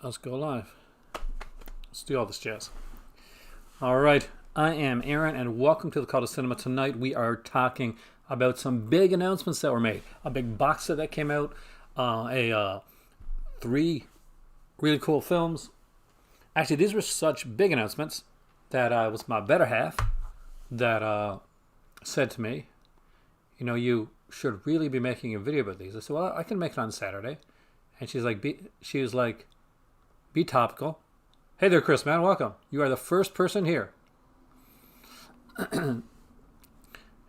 Let's go live. Let's do all this jazz. All right, I am Aaron, and welcome to the Call to Cinema. Tonight we are talking about some big announcements that were made. A big box set that came out, three really cool films. Actually, these were such big announcements that it was my better half that said to me, you know, you should really be making a video about these. I said, well, I can make it on Saturday. And she was like, be topical. Hey there, Chris, man, welcome. You are the first person here.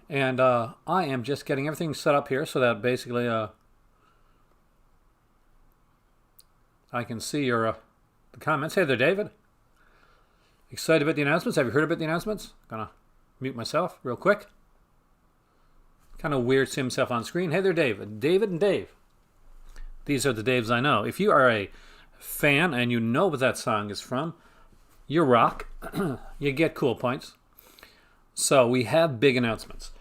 And I am just getting everything set up here so that basically I can see your the comments. Hey there, David. Excited about the announcements? Have you heard about the announcements? Gonna mute myself real quick. Kind of weird seeing himself on screen. Hey there, David. David and Dave. These are the Daves I know. If you are a fan and you know what that song is from, you rock. You get cool points. So we have big announcements.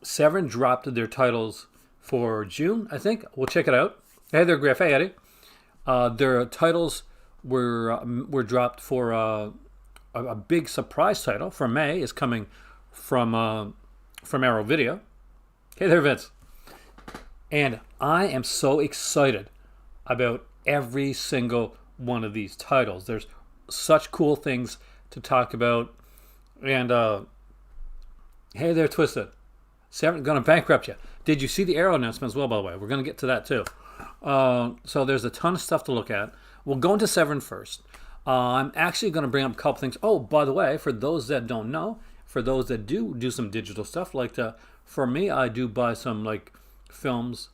Severin dropped their titles for June, I think. We'll check it out. Hey there, Griff. Hey, Eddie. Their titles were dropped for a big surprise title for May is coming from Arrow Video. Hey there, Vince. And I am so excited about every single one of these titles. There's such cool things to talk about. And hey there, Twisted. Severin going to bankrupt you. Did you see the Arrow announcement as well, by the way? We're going to get to that too. So there's a ton of stuff to look at. We'll go into Severin first. I'm actually going to bring up a couple things. Oh, by the way, for those that don't know, for those that do some digital stuff, for me, I do buy some films,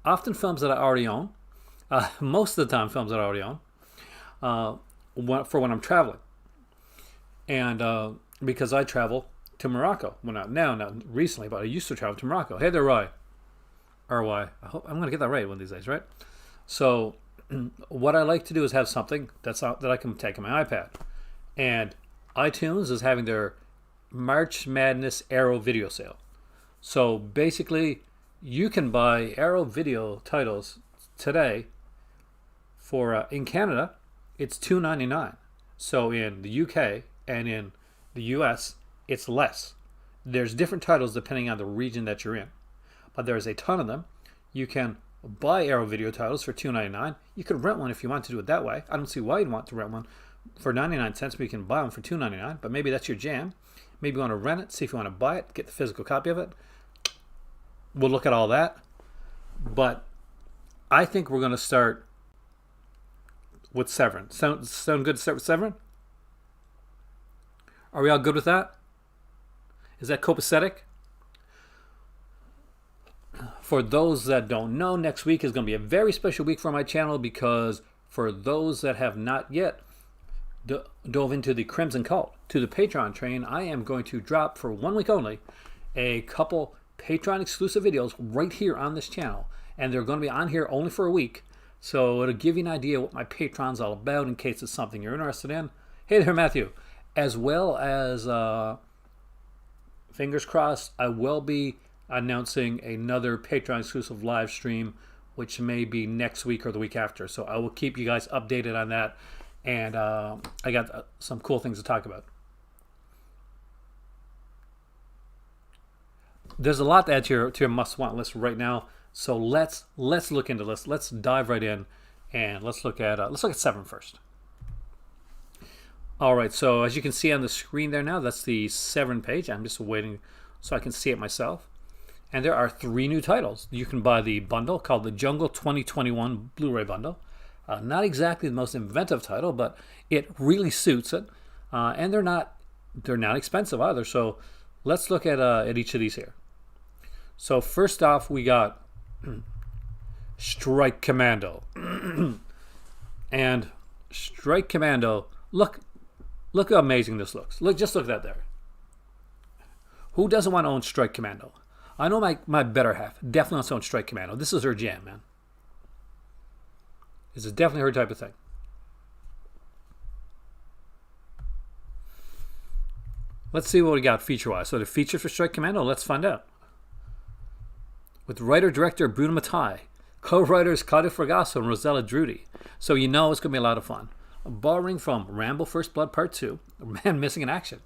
often films that I already own. Most of the time, films that I already own. For when I'm traveling, and because I travel to Morocco. Well, not recently, but I used to travel to Morocco. Hey there, Roy. R-Y. I hope I'm going to get that right one of these days, right? So what I like to do is have something that I can take on my iPad. And iTunes is having their March Madness Arrow video sale. So basically, you can buy Arrow video titles today for, in Canada, it's $2.99. So in the UK and in the US, it's less. There's different titles depending on the region that you're in. But there's a ton of them. You can buy Arrow video titles for $2.99. You could rent one if you want to do it that way. I don't see why you'd want to rent one for 99 cents, but you can buy one for $2.99. But maybe that's your jam. Maybe you want to rent it, see if you want to buy it, get the physical copy of it. We'll look at all that. But I think we're going to start with Severin. Sound good to start with Severin? Are we all good with that? Is that copacetic? For those that don't know, next week is going to be a very special week for my channel because for those that have not yet dove into the Crimson Cult, to the Patreon train, I am going to drop for 1 week only a couple Patreon exclusive videos right here on this channel. And they're going to be on here only for a week. So it'll give you an idea what my Patreon's all about in case it's something you're interested in. Hey there, Matthew. As well as, fingers crossed, I will be announcing another Patreon exclusive live stream, which may be next week or the week after. So I will keep you guys updated on that. And I got some cool things to talk about. There's a lot to add to your must-want list right now. So let's look into this. Let's dive right in, and let's look at Severin first. All right. So as you can see on the screen there now, that's the Severin page. I'm just waiting so I can see it myself. And there are 3 new titles. You can buy the bundle called the Jungle 2021 Blu-ray bundle. Not exactly the most inventive title, but it really suits it. And they're not expensive either. So let's look at each of these here. So first off, we got Strike Commando. And Strike Commando, look how amazing this looks. Just look at that there. Who doesn't want to own Strike Commando? I know my better half definitely wants to own Strike Commando. This is her jam, man. This is definitely her type of thing. Let's see what we got feature-wise. So the feature for Strike Commando, let's find out. With writer-director Bruno Mattei, Co-writers Claudio Fragasso and Rosella Drudy. So you know it's going to be a lot of fun. Borrowing from Rambo First Blood Part 2, Man Missing in Action.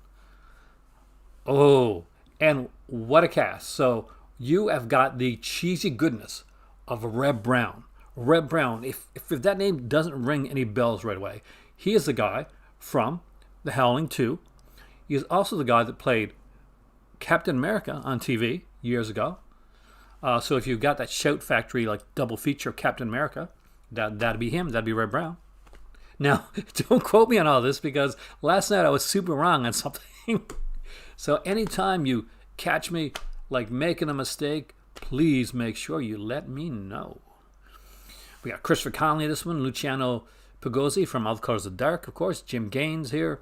Oh, and what a cast. So you have got the cheesy goodness of Reb Brown. Reb Brown, if that name doesn't ring any bells right away, he is the guy from The Howling 2. He is also the guy that played Captain America on TV years ago. So if you've got that Shout Factory like double feature of Captain America, that'd be him. That'd be Reb Brown. Now, don't quote me on all this because last night I was super wrong on something. So anytime you catch me like making a mistake, please make sure you let me know. We got Christopher Connelly in this one, Luciano Pigozzi from All the Colors of the Dark, of course, Jim Gaines here.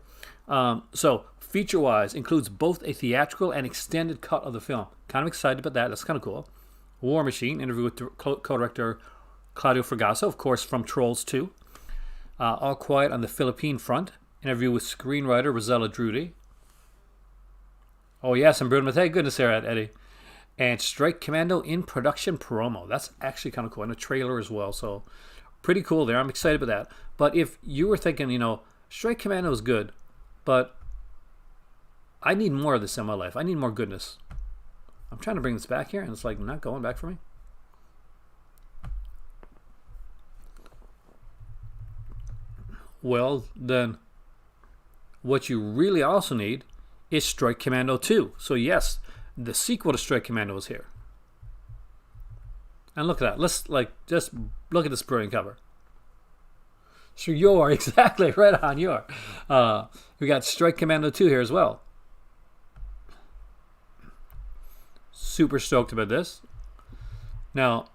So feature-wise, includes both a theatrical and extended cut of the film. Kind of excited about that. That's kind of cool. War Machine, interview with co-director Claudio Fragasso, of course, from Trolls 2. All Quiet on the Philippine Front, interview with screenwriter Rosella Drudy. Oh, yes, and Bruno Mattei. Goodness there, Eddie. And Strike Commando in production promo. That's actually kind of cool. And a trailer as well. So pretty cool there. I'm excited about that. But if you were thinking, Strike Commando is good, but I need more of this in my life. I need more goodness. I'm trying to bring this back here, and it's like not going back for me. Well, then what you really also need is Strike Commando 2. So yes, the sequel to Strike Commando is here. And look at that. Let's just look at this brilliant cover. So you are exactly right on your. We got Strike Commando 2 here as well. Super stoked about this. Now,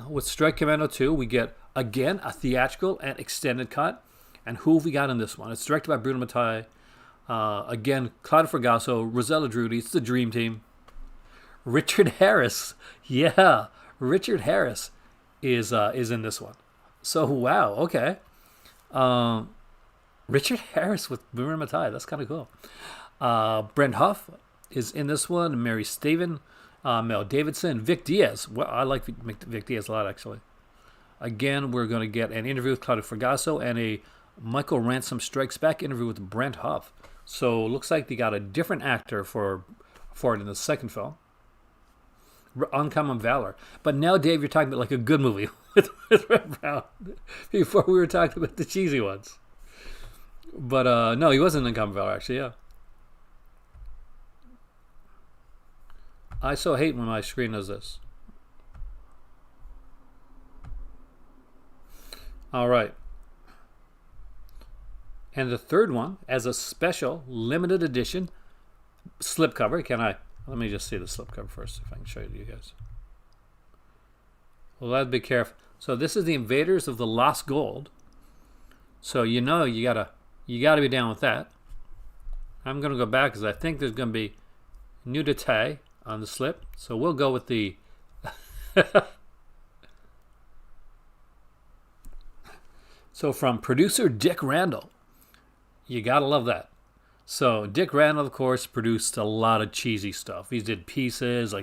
with Strike Commando 2, we get, again, a theatrical and extended cut. And who have we got in this one? It's directed by Bruno Mattei. Again, Claudio Fragasso, Rosella Drudy. It's the Dream Team. Richard Harris. Yeah, Richard Harris is in this one. So, wow, okay. Richard Harris with Bruno Mattei. That's kind of cool. Brent Huff is in this one. Mary Staven. Mel Davidson. Vic Diaz. Well, I like Vic Diaz a lot, actually. Again, we're going to get an interview with Claudio Fragasso and a Michael Ransom Strikes Back interview with Brent Huff. So looks like they got a different actor for it in the second film. Uncommon Valor. But now, Dave, you're talking about like a good movie with Red Brown. Before we were talking about the cheesy ones. But no, he wasn't in Uncommon Valor, actually, yeah. I so hate when my screen does this. All right. And the third one, as a special limited edition slipcover. Let me just see the slipcover first, if I can show you guys. Well, I'd be careful. So this is the Invaders of the Lost Gold. So you gotta be down with that. I'm gonna go back because I think there's gonna be nudity on the slip. So we'll go with the So from producer Dick Randall. You gotta love that. So Dick Randall, of course, produced a lot of cheesy stuff. He did Pieces,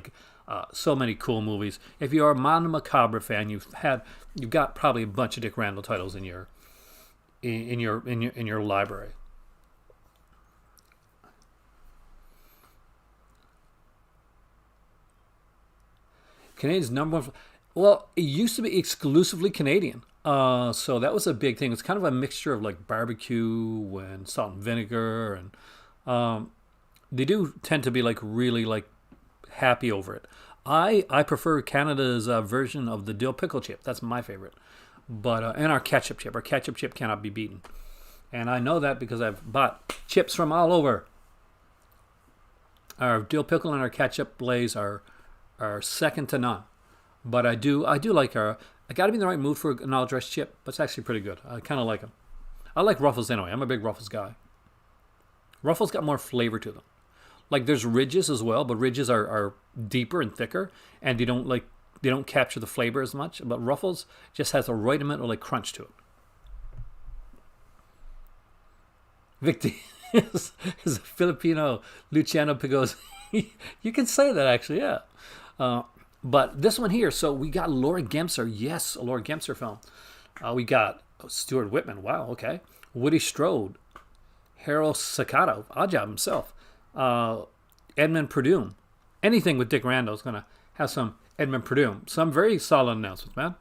so many cool movies. If you're a Mondo Macabre fan, you've got probably a bunch of Dick Randall titles in your library. Canadian's number one. Well, it used to be exclusively Canadian. So that was a big thing. It's kind of a mixture of like barbecue and salt and vinegar, and they do tend to be like really like happy over it. I prefer Canada's version of the dill pickle chip. That's my favorite. But and our ketchup chip. Our ketchup chip cannot be beaten. And I know that because I've bought chips from all over. Our dill pickle and our ketchup lays are second to none. But I do like our. I got to be in the right mood for an all-dressed chip, but it's actually pretty good. I kind of like them. I like Ruffles anyway. I'm a big Ruffles guy. Ruffles got more flavor to them. Like there's Ridges as well, but Ridges are deeper and thicker, and they don't capture the flavor as much. But Ruffles just has a right amount of like crunch to it. Victor is a Filipino Luciano Pigozzi. You can say that actually, yeah. But this one here, so we got Laura Gemser. Yes, a Laura Gemser film. We got Stuart Whitman. Wow, okay. Woody Strode. Harold Sakato. Odd job himself. Edmund Purdue. Anything with Dick Randall is going to have some Edmund Purdue. Some very solid announcements, man.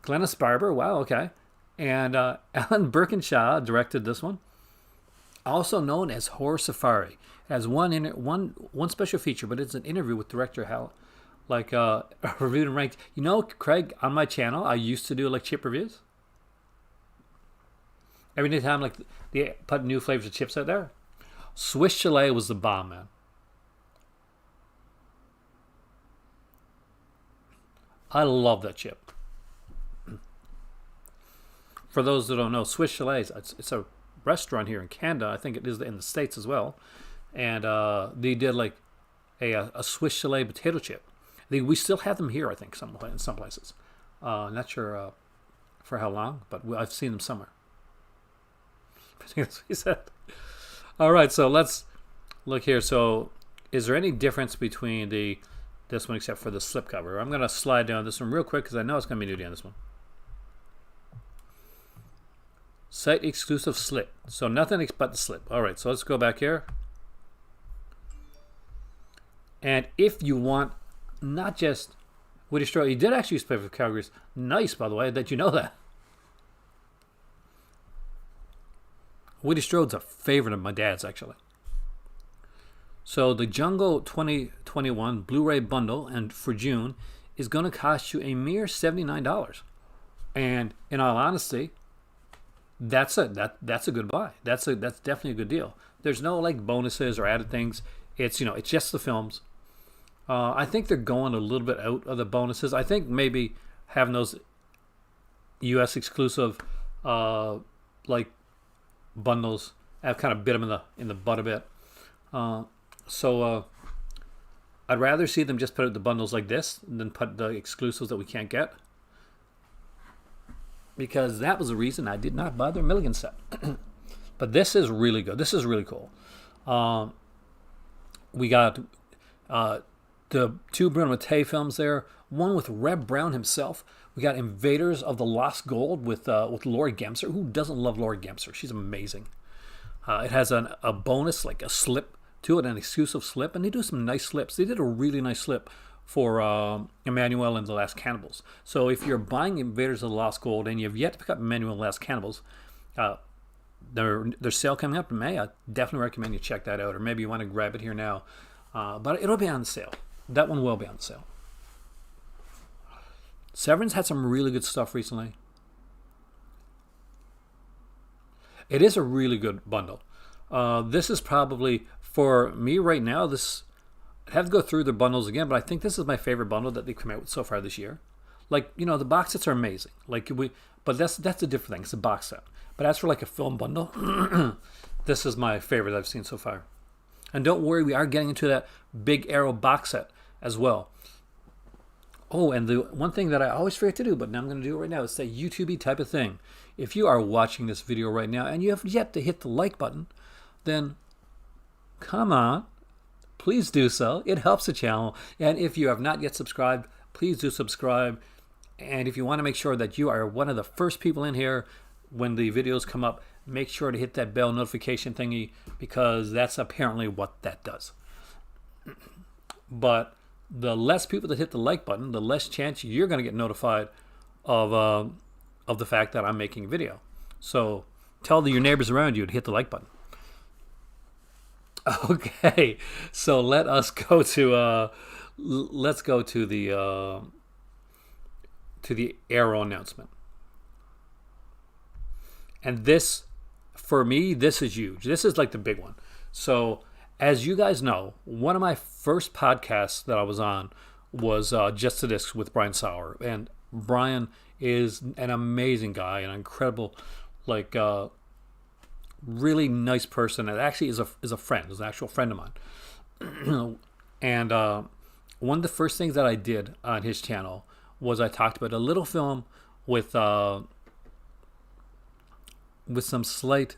Glennis Barber. Wow, okay. And Alan Birkinshaw directed this one. Also known as Horror Safari. It has one special feature, but it's an interview with director Hal. Like reviewed and ranked. You know, Craig, on my channel, I used to do like chip reviews. Every time, like, they put new flavors of chips out there. Swiss Chalet was the bomb, man. I love that chip. For those that don't know, Swiss Chalet, it's a restaurant here in Canada. I think it is in the States as well. And they did like a Swiss Chalet potato chip. We still have them here, I think, in some places. Not sure for how long, but I've seen them somewhere. That's what he said. All right, so let's look here. So is there any difference between this one except for the slipcover? I'm going to slide down this one real quick because I know it's going to be nudity on this one. Site exclusive slip. So nothing but the slip. All right, so let's go back here. And if you want not just Woody Strode, he did actually play for Calgary's. Nice, by the way, that you know that. Woody Strode's a favorite of my dad's, actually. So the Jungle 2021 Blu-ray bundle and for June is going to cost you a mere $79. And in all honesty, that's a good buy. That's definitely a good deal. There's no like bonuses or added things. It's it's just the films. I think they're going a little bit out of the bonuses. I think maybe having those U.S. exclusive like bundles have kind of bit them in the butt a bit. So I'd rather see them just put out the bundles like this than put the exclusives that we can't get. Because that was the reason I did not buy their Milligan set. But this is really good. This is really cool. We got the two Bruno Mattei films there. One with Reb Brown himself. We got Invaders of the Lost Gold with Laura Gemser. Who doesn't love Laura Gemser? She's amazing. It has a bonus, like a slip to it, an exclusive slip. And they do some nice slips. They did a really nice slip for Emmanuel and the Last Cannibals. So if you're buying Invaders of the Lost Gold and you've yet to pick up Emmanuel and the Last Cannibals, their sale coming up in May, I definitely recommend you check that out. Or maybe you want to grab it here now. But it'll be on sale. That one will be on sale. Severin's had some really good stuff recently. It is a really good bundle. This is probably, for me right now, I'd have to go through the bundles again, but I think this is my favorite bundle that they've come out with so far this year. Like, the box sets are amazing. But that's a different thing. It's a box set. But as for like a film bundle, this is my favorite I've seen so far. And don't worry, we are getting into that Big Arrow box set as well. Oh, and the one thing that I always forget to do, but now I'm going to do it right now, it's that YouTube-y type of thing. If you are watching this video right now and you have yet to hit the like button, then come on, please do so. It helps the channel. And if you have not yet subscribed, please do subscribe. And if you want to make sure that you are one of the first people in here when the videos come up, make sure to hit that bell notification thingy, because that's apparently what that does. But the less people that hit the like button, the less chance you're going to get notified of the fact that I'm making a video. So tell your neighbors around you to hit the like button. Okay, so let's go to the Arrow announcement. And this, for me, this is huge. This is like the big one. So, as you guys know, one of my first podcasts that I was on was Just the Discs with Brian Sauer. And Brian is an amazing guy, an incredible, really nice person. And actually is a friend, is an actual friend of mine. And one of the first things that I did on his channel was I talked about a little film with a slight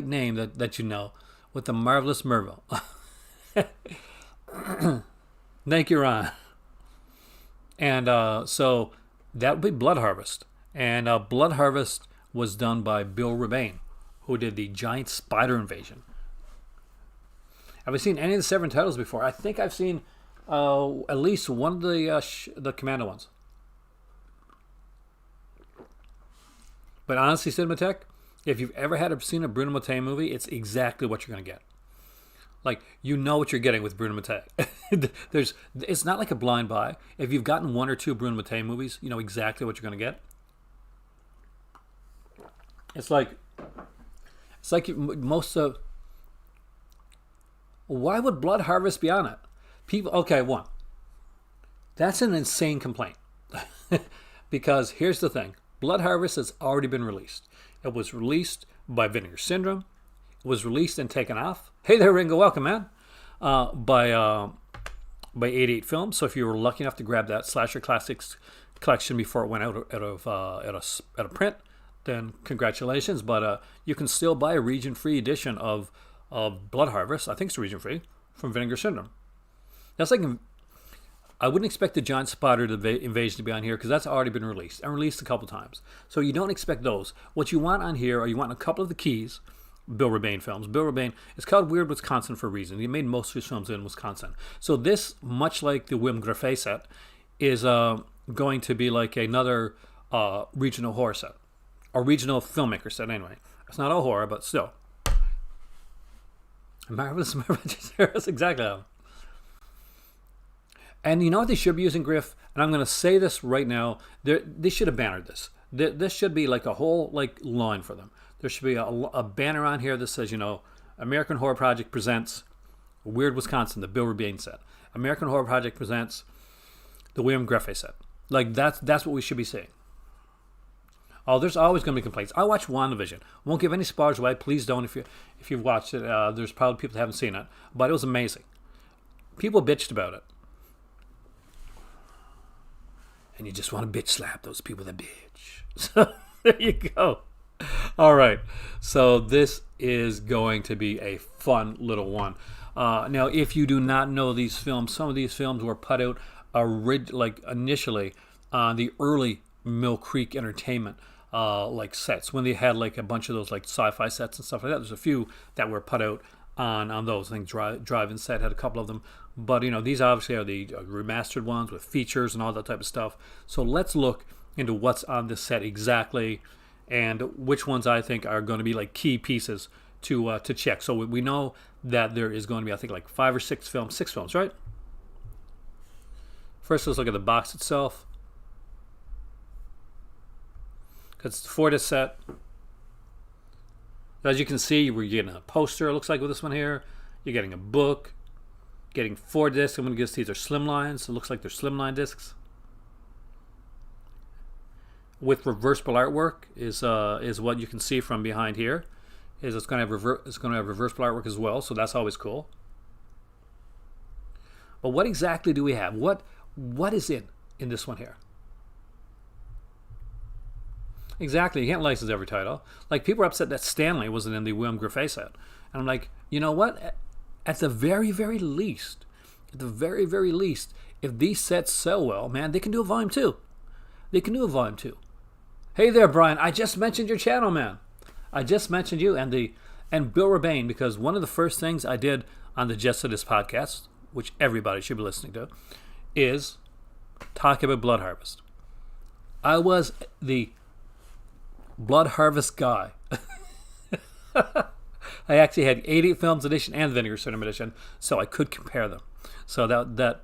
name that you know, with the Marvelous Merville. Thank you, Ron. And so that would be Blood Harvest. And Blood Harvest was done by Bill Rebain, who did the giant spider invasion. Have I seen any of the Severin titles before? I think I've seen at least one of the Commando ones. But honestly, Cinematech, if you've ever seen a Bruno Mattei movie, it's exactly what you're going to get. Like, you know what you're getting with Bruno Mattei. It's not like a blind buy. If you've gotten one or two Bruno Mattei movies, you know exactly what you're going to get. It's like most of... Why would Blood Harvest be on it? People, okay, one. That's an insane complaint. Because here's the thing. Blood Harvest has already been released. It was released by Vinegar Syndrome. It was released and taken off. Hey there, Ringo, welcome, man. By 88 Films. So if you were lucky enough to grab that Slasher Classics collection before it went out of print, then congratulations. But you can still buy a region-free edition of Blood Harvest. I think it's region-free from Vinegar Syndrome. That's like, I wouldn't expect the giant spider invasion to be on here because that's already been released and released a couple times. So you don't expect those. What you want on here, or you want a couple of the keys. Bill Rebain films. Bill Rebain, it's called Weird Wisconsin for a reason. He made most of his films in Wisconsin. So this, much like the Wim Graffé set, is going to be like another regional horror set. A regional filmmaker set, anyway. It's not all horror, but still. Marvelous Heroes, exactly. And you know what they should be using, Griff? And I'm going to say this right now. They should have bannered this. This should be like a whole line for them. There should be a banner on here that says, American Horror Project presents Weird Wisconsin, the Bill Rebain set. American Horror Project presents the William Graffé set. Like, that's what we should be seeing. Oh, there's always going to be complaints. I watched WandaVision. Won't give any spoilers away. Please don't if you've watched it. There's probably people that haven't seen it. But it was amazing. People bitched about it. And you just want to bitch slap those people that bitch. So there you go. All right, so this is going to be a fun little one. Now, if you do not know these films, some of these films were put out initially on the early Mill Creek Entertainment sets, when they had a bunch of those sci-fi sets and stuff like that. There's a few that were put out on those. I think Drive-In Set had a couple of them. But, these obviously are the remastered ones with features and all that type of stuff. So let's look into what's on this set exactly, and which ones I think are going to be key pieces to check. So we know that there is going to be, I think, 5 or 6 films. 6 films, right? First, let's look at the box itself. It's for this set. As you can see, we're getting a poster, it looks like, with this one here. You're getting a book. Getting 4 discs. I'm going to guess these are slimlines. So it looks like they're slimline discs. With reversible artwork is what you can see from behind here. It's going to have reversible artwork as well, so that's always cool. But what exactly do we have? What is in this one here? Exactly, you can't license every title. People are upset that Stanley wasn't in the William Graffé set, and I'm like, you know what? At the very, very least, if these sets sell well, man, they can do a volume 2. They can do a volume 2. Hey there, Brian. I just mentioned your channel, man. I just mentioned you and Bill Rebain, because one of the first things I did on the Just to This podcast, which everybody should be listening to, is talk about Blood Harvest. I was the Blood Harvest guy. I actually had 88 Films edition and Vinegar Syndrome edition, so I could compare them. So that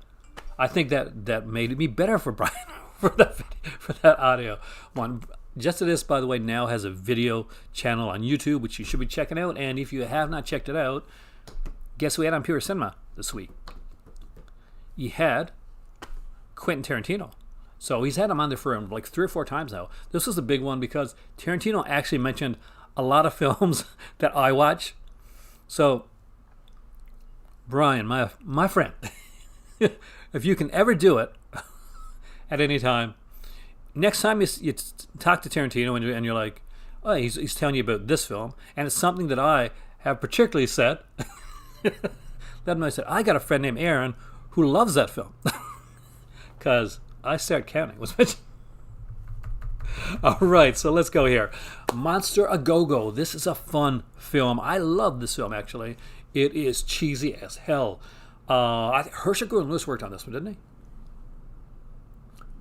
I think that made me better for Brian for that audio one. Just to This, by the way, now has a video channel on YouTube, which you should be checking out. And if you have not checked it out, guess who we had on Pure Cinema this week? You had Quentin Tarantino. So he's had him on there for 3 or 4 times now. This was a big one because Tarantino actually mentioned a lot of films that I watch. So, Brian, my friend, if you can ever do it at any time, next time you talk to Tarantino and you're like, oh, he's telling you about this film, and it's something that I have particularly said, let him know I said, I got a friend named Aaron who loves that film. Because I start counting. All right, so let's go here. Monster A Go-Go. This is a fun film. I love this film, actually. It is cheesy as hell. I think Herschel Gordon Lewis worked on this one, didn't he?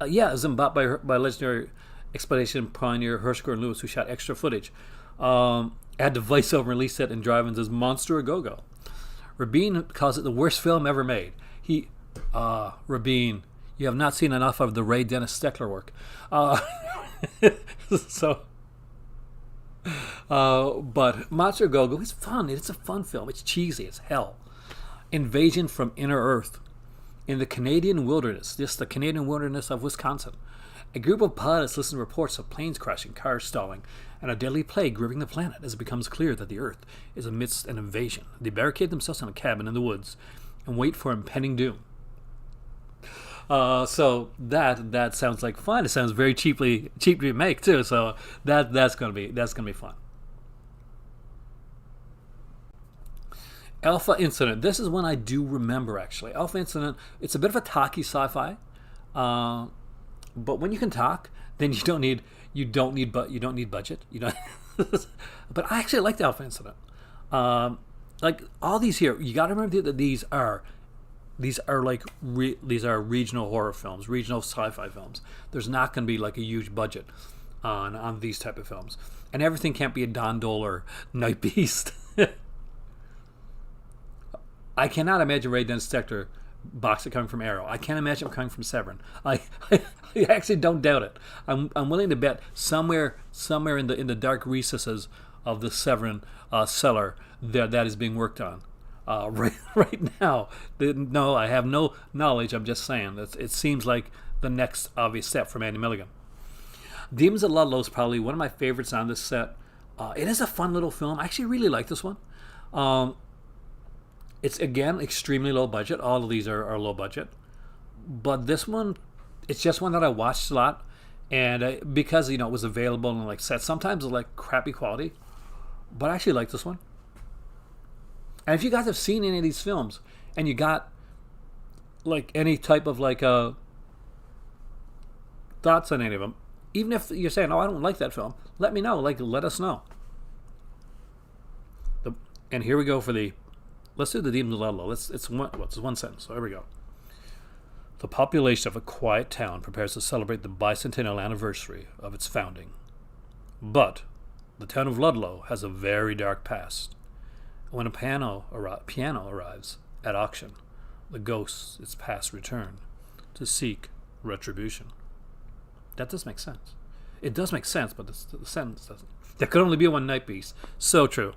Yeah, it was bought by legendary exploitation pioneer Herschel Gordon Lewis, who shot extra footage. Had the voiceover release it in drive-ins as Monster A Go-Go. Rebain calls it the worst film ever made. Rebain, you have not seen enough of the Ray Dennis Steckler work. But Monster A Go-Go is fun. It's a fun film. It's cheesy as hell. Invasion from Inner Earth. In the Canadian wilderness, the Canadian wilderness of Wisconsin, a group of pilots listen to reports of planes crashing, cars stalling, and a deadly plague gripping the planet as it becomes clear that the Earth is amidst an invasion. They barricade themselves in a cabin in the woods and wait for impending doom. So that sounds like fun. It sounds very cheap to make too. So that's gonna be fun. Alpha Incident. This is one I do remember, actually. Alpha Incident. It's a bit of a talky sci-fi, but when you can talk, then you don't need budget. You don't. But I actually liked Alpha Incident. Like all these here, you got to remember that these are regional horror films, regional sci-fi films. There's not going to be like a huge budget on these type of films, and everything can't be a Don Dole or Night Beast. I cannot imagine Ray Dennis Steckler boxer coming from Arrow. I can't imagine him coming from Severin. I actually don't doubt it. I'm willing to bet somewhere in the dark recesses of the Severin cellar that is being worked on right now. No, I have no knowledge. I'm just saying it seems like the next obvious step from Andy Milligan. Demons of Ludlow is probably one of my favorites on this set. It is a fun little film. I actually really like this one. It's, again, extremely low budget. All of these are low budget. But this one, it's just one that I watched a lot. And because, it was available in like sets, sometimes it's like crappy quality. But I actually like this one. And if you guys have seen any of these films and you got like any type of like thoughts on any of them, even if you're saying, oh, I don't like that film, let me know. Like, let us know. And here we go for let's do the Demons of Ludlow. It's one sentence. So here we go. The population of a quiet town prepares to celebrate the bicentennial anniversary of its founding. But the town of Ludlow has a very dark past. When a piano arrives at auction, the ghosts its past return to seek retribution. That does make sense. It does make sense, but the sentence doesn't. There could only be one Night Beast. So true.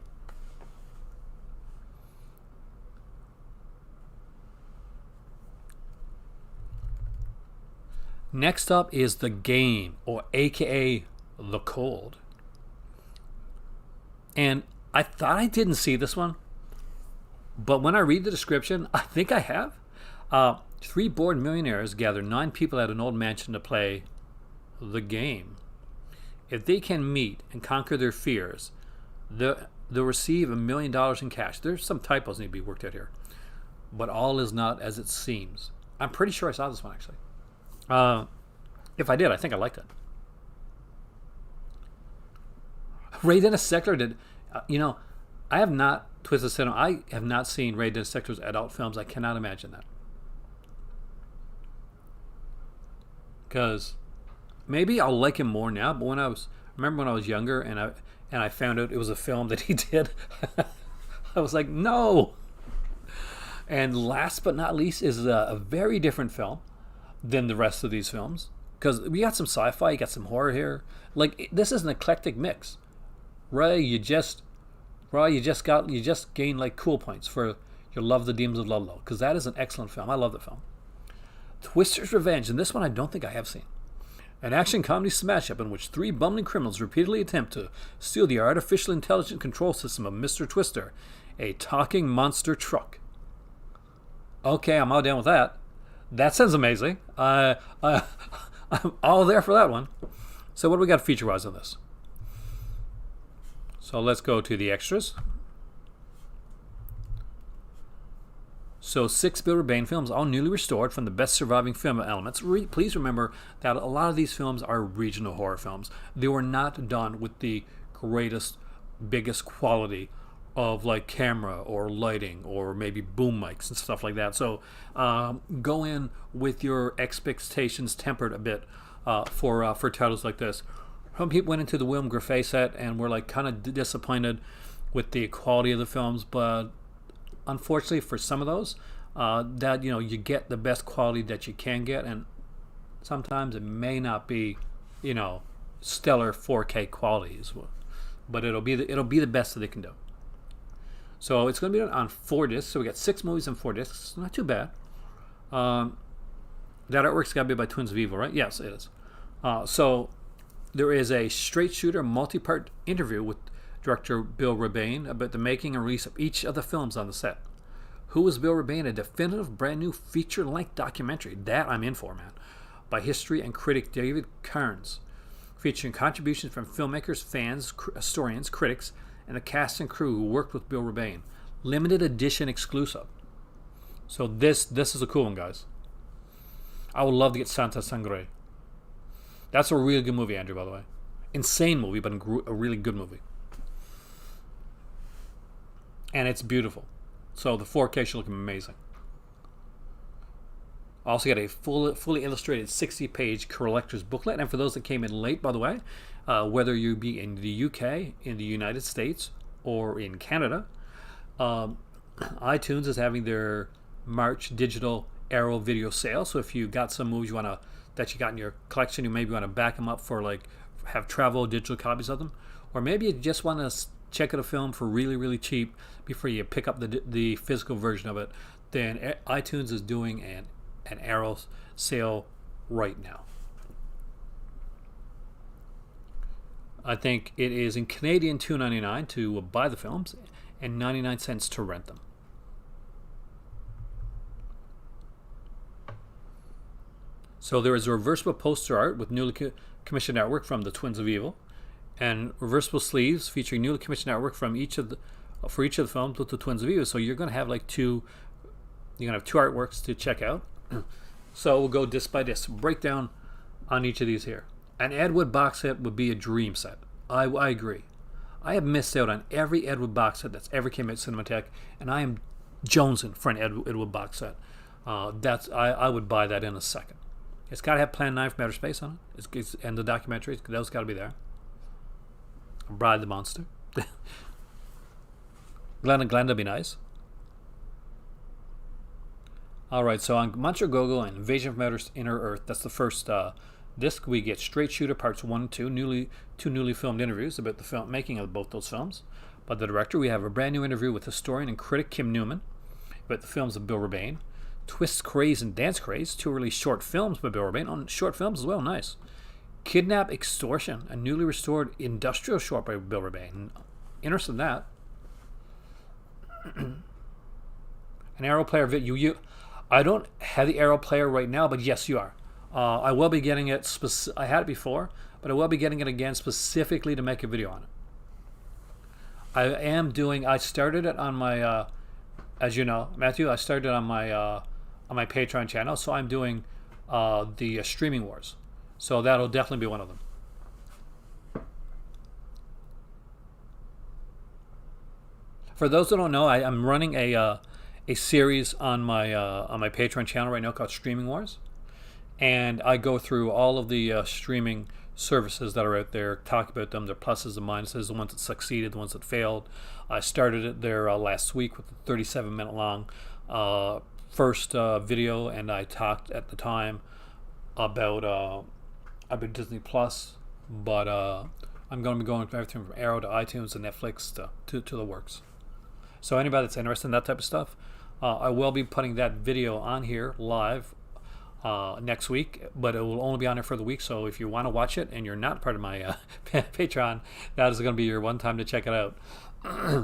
Next up is The Game, or AKA The Cold. And I thought I didn't see this one, but when I read the description, I think I have. 3 bored millionaires gather 9 people at an old mansion to play The Game. If they can meet and conquer their fears, they'll receive $1 million in cash. There's some typos need to be worked out here, but all is not as it seems. I'm pretty sure I saw this one, actually. If I did, I think I liked it. Ray Dennis Steckler did. I have not Twisted Cinema. I have not seen Ray Dennis Steckler's adult films. I cannot imagine that. Because maybe I'll like him more now. But remember when I was younger and I found out it was a film that he did, I was like, no. And last but not least is a very different film than the rest of these films, because we got some sci-fi, you got some horror here. Like, this is an eclectic mix. Ray, you just gained like cool points for your love of the Demons of Ludlow, because that is an excellent film. I love the film. Twister's Revenge, and this one I don't think I have seen. An action comedy smash-up in which 3 bumbling criminals repeatedly attempt to steal the artificial intelligent control system of Mr. Twister, a talking monster truck. Okay, I'm all down with that. That sounds amazing. I'm all there for that one. So what do we got feature-wise on this? So let's go to the extras. So 6 Bill Rebain films, all newly restored from the best surviving film elements. Please remember that a lot of these films are regional horror films. They were not done with the greatest, biggest quality of like camera or lighting or maybe boom mics and stuff like that. So go in with your expectations tempered a bit for titles like this. Some people went into the Willem Griffey set and were like kind of disappointed with the quality of the films, but unfortunately for some of those, that you get the best quality that you can get, and sometimes it may not be stellar 4K qualities, but it'll be the best that they can do. So it's going to be on 4 discs. So we got 6 movies and 4 discs. Not too bad. That artwork's got to be by Twins of Evil, right? Yes, it is. So there is a straight shooter multi-part interview with director Bill Rebain about the making and release of each of the films on the set. Who is Bill Rebain? A definitive brand new feature-length documentary. That I'm in for, man. By history and critic David Carnes. Featuring contributions from filmmakers, fans, historians, critics, and the cast and crew who worked with Bill Rebain. Limited edition exclusive. So this is a cool one, guys. I would love to get Santa Sangre. That's a really good movie, Andrew, by the way. Insane movie, but a really good movie. And it's beautiful. So the 4K should look amazing. Also got a fully illustrated 60-page collector's booklet. And for those that came in late, by the way, whether you be in the UK, in the United States, or in Canada, iTunes is having their March digital Arrow video sale. So if you got some movies that you got in your collection, you maybe want to back them up for have travel digital copies of them, or maybe you just want to check out a film for really, really cheap before you pick up the physical version of it, then iTunes is doing an Arrow sale right now. I think it is in Canadian $2.99 to buy the films and 99 cents to rent them. So there is a reversible poster art with newly commissioned artwork from the Twins of Evil, and reversible sleeves featuring newly commissioned artwork from each of the films with the Twins of Evil. So you're going to have two artworks to check out. So we'll go disc by disc, breakdown on each of these here. An Ed Wood box set would be a dream set. I agree. I have missed out on every Ed Wood box set that's ever came out Cinematheque, and I am jonesing for an Ed Wood box set. I would buy that in a second. It's got to have Plan 9 from Outer Space on it. And the documentary, those got to be there. Bride the Monster. Glenn and Glenda be nice. Alright, so on Monster Go-Go and Invasion from Inner Earth, that's the first disc. We get Straight Shooter Parts 1 and 2, two newly filmed interviews about the film making of both those films. By the director, we have a brand new interview with historian and critic Kim Newman about the films of Bill Rebain. Twist Craze and Dance Craze, 2 early short films by Bill Rebain. On short films as well, nice. Kidnap Extortion, a newly restored industrial short by Bill Rebain. Interested in that. An Arrow player video. I don't have the Arrow player right now, but yes, you are. I will be getting it. I had it before, but I will be getting it again specifically to make a video on it. I started it on my, as you know, Matthew, I started on my Patreon channel, so I'm doing the Streaming Wars. So that'll definitely be one of them. For those that don't know, I'm running a series on my Patreon channel right now called Streaming Wars, and I go through all of the streaming services that are out there, talk about them, their pluses and minuses, the ones that succeeded, the ones that failed. I started it there last week with a 37-minute long first video, and I talked at the time about Disney Plus, but I'm going to be going from everything from Arrow to iTunes to Netflix to the works. So anybody that's interested in that type of stuff, I will be putting that video on here live next week, but it will only be on there for the week. So if you want to watch it and you're not part of my Patreon, that is going to be your one time to check it out.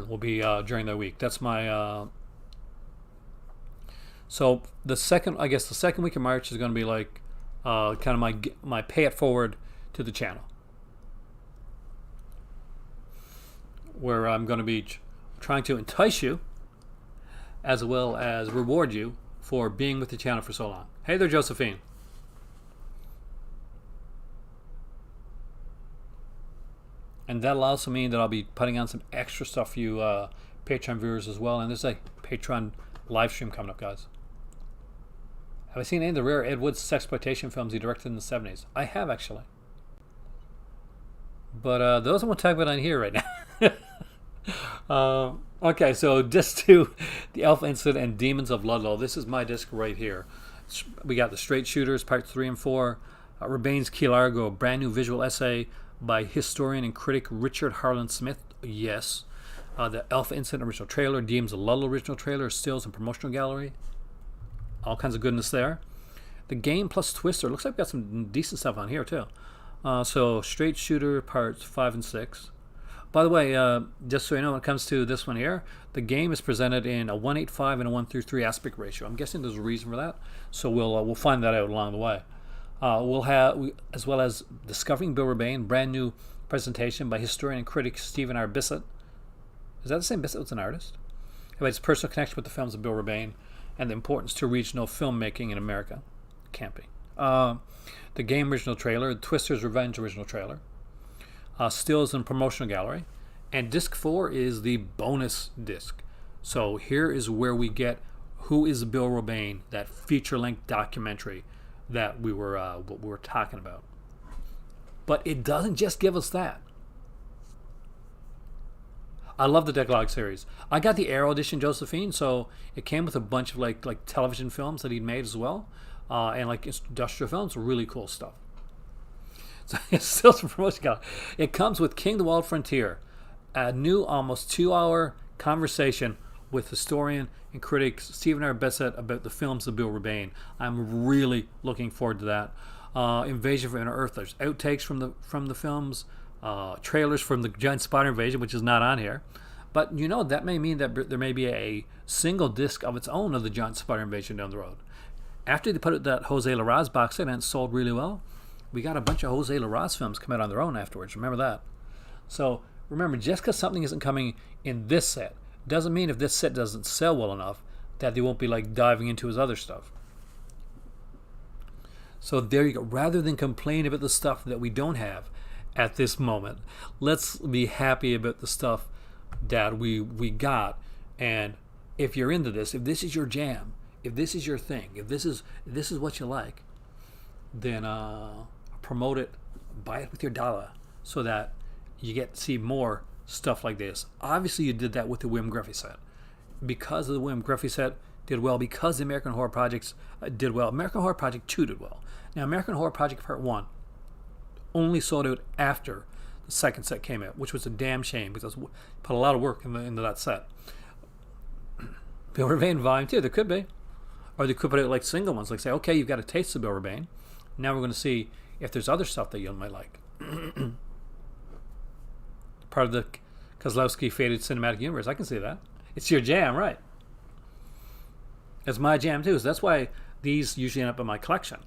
Will be during the week. That's my. So the second week of March is going to be like kind of my pay it forward to the channel, where I'm going to be trying to entice you as well as reward you for being with the channel for so long. Hey there, Josephine. And that'll also mean that I'll be putting on some extra stuff for you Patreon viewers as well. And there's a Patreon live stream coming up, guys. Have I seen any of the rare Ed Wood sexploitation films he directed in the 70s? I have, actually. But those I won't talk about on here right now. Okay, so just to the Alpha Incident and Demons of Ludlow. This is my disc right here. We got The Straight Shooters, Parts 3 and 4. Rebain's Key Largo, a brand new visual essay by historian and critic Richard Harlan Smith. Yes. The Alpha Incident original trailer, Demons of Ludlow original trailer, stills and promotional gallery. All kinds of goodness there. The Game plus Twister. Looks like we've got some decent stuff on here too. So Straight Shooter Parts 5 and 6. By the way, just so you know, when it comes to this one here, the game is presented in a 1:8:5 and a 1:3 aspect ratio. I'm guessing there's a reason for that, so we'll find that out along the way. We'll have, as well as Discovering Bill Rebain, brand new presentation by historian and critic Stephen R. Bissett. Is that the same Bissett that's an artist? About his personal connection with the films of Bill Rebain and the importance to regional filmmaking in America. Can't be. The Game original trailer, Twister's Revenge original trailer, stills and promotional gallery, and disc 4 is the bonus disc. So here is where we get Who is Bill Rebain, that feature-length documentary that we were talking about. But it doesn't just give us that. I love the Decalogue series. I got the Arrow edition, Josephine, so it came with a bunch of like television films that he'd made as well, and like industrial films, really cool stuff. So it's still some promotion. It comes with King the Wild Frontier, a new almost 2-hour conversation with historian and critic Stephen R. Bissett about the films of Bill Rebain. I'm really looking forward to that. Invasion from Inner Earth. There's outtakes from the films, trailers from the Giant Spider Invasion, which is not on here. But you know, that may mean that there may be a single disc of its own of the Giant Spider Invasion down the road. After they put out that Jose Larraz box set and it sold really well, we got a bunch of Jose Larraz films come out on their own afterwards. Remember that. So remember, just because something isn't coming in this set doesn't mean if this set doesn't sell well enough that they won't be like diving into his other stuff. So there you go. Rather than complain about the stuff that we don't have at this moment, let's be happy about the stuff that we got. And if you're into this, if this is your jam, if this is your thing, if this is what you like, then promote it, buy it with your dollar, so that you get to see more stuff like this. Obviously, you did that with the William Griffey set. Because of the William Griffey set did well, because the American Horror Projects did well. American Horror Project 2 did well. Now, American Horror Project Part 1 only sold out after the second set came out, which was a damn shame because it put a lot of work into that set. Bill Rebain Volume 2, there could be. Or they could put out like single ones, like say, okay, you've got a taste of Bill Rebain. Now we're going to see if there's other stuff that you might like. Part of the Kozlowski Faded Cinematic Universe. I can see that. It's your jam, right? It's my jam too. So that's why these usually end up in my collection.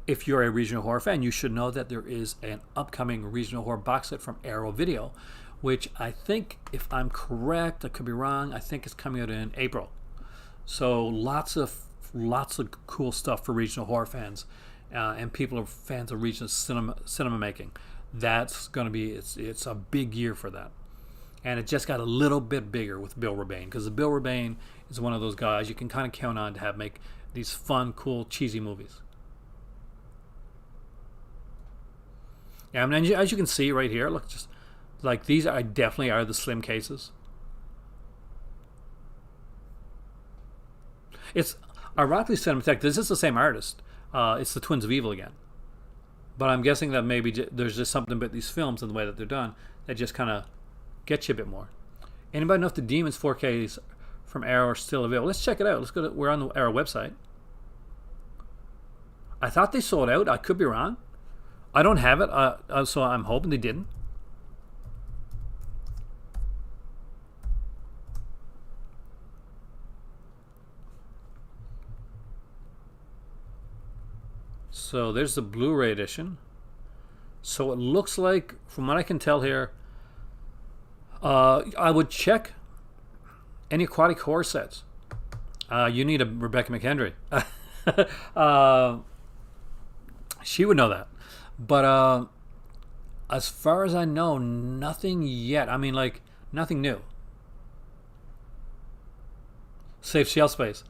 If you're a regional horror fan, you should know that there is an upcoming regional horror box set from Arrow Video, which I think, if I'm correct, I could be wrong, I think it's coming out in April. So lots of cool stuff for regional horror fans, and people are fans of regional cinema making. That's going to be, it's a big year for that. And it just got a little bit bigger with Bill Rebain, because Bill Rebain is one of those guys you can kind of count on to make these fun, cool, cheesy movies. Yeah, I mean, as you can see right here, look, just like these definitely are the slim cases. It's ironically Cinematheque. This is the same artist. It's the Twins of Evil again. But I'm guessing that maybe there's just something about these films and the way that they're done that just kind of gets you a bit more. Anybody know if the Demons 4Ks from Arrow are still available? Let's check it out. We're on the Arrow website. I thought they sold out. I could be wrong. I don't have it, so I'm hoping they didn't. So there's the Blu-ray edition. So it looks like, from what I can tell here, I would check any aquatic horror sets. You need a Rebecca McHenry. She would know that. But as far as I know, nothing yet. I mean, like, nothing new. Save shelf space.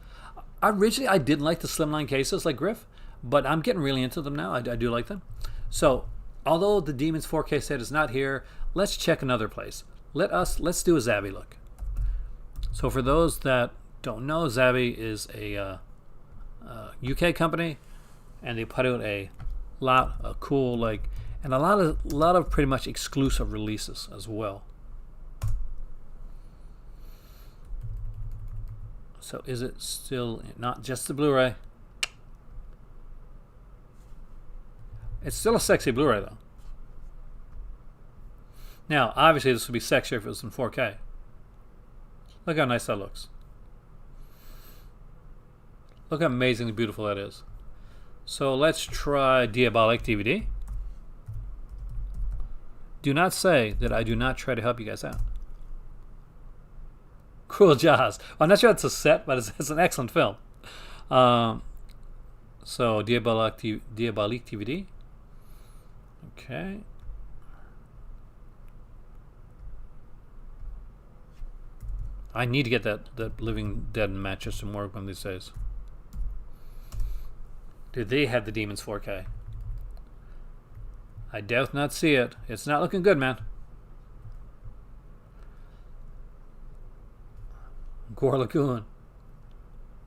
Originally, I didn't like the slimline cases like Griff, but I'm getting really into them now. I do like them. So, although the Demons 4K set is not here, let's check another place. Let's do a Zabby look. So for those that don't know, Zabby is a UK company, and they put out a lot of cool, like, and a lot of pretty much exclusive releases as well. So is it still not just the Blu-ray? It's still a sexy Blu-ray though. Now, obviously this would be sexier if it was in 4K. Look how nice that looks. Look how amazingly beautiful that is. So let's try Diabolic DVD. Do not say that I do not try to help you guys out. Cruel Jaws. I'm not sure it's a set, but it's an excellent film. So Diabolic DVD. Okay. I need to get that Living Dead in Manchester work one of these days. Dude, they had the Demons 4K. I doubt not see it. It's not looking good, man. Gore Lagoon.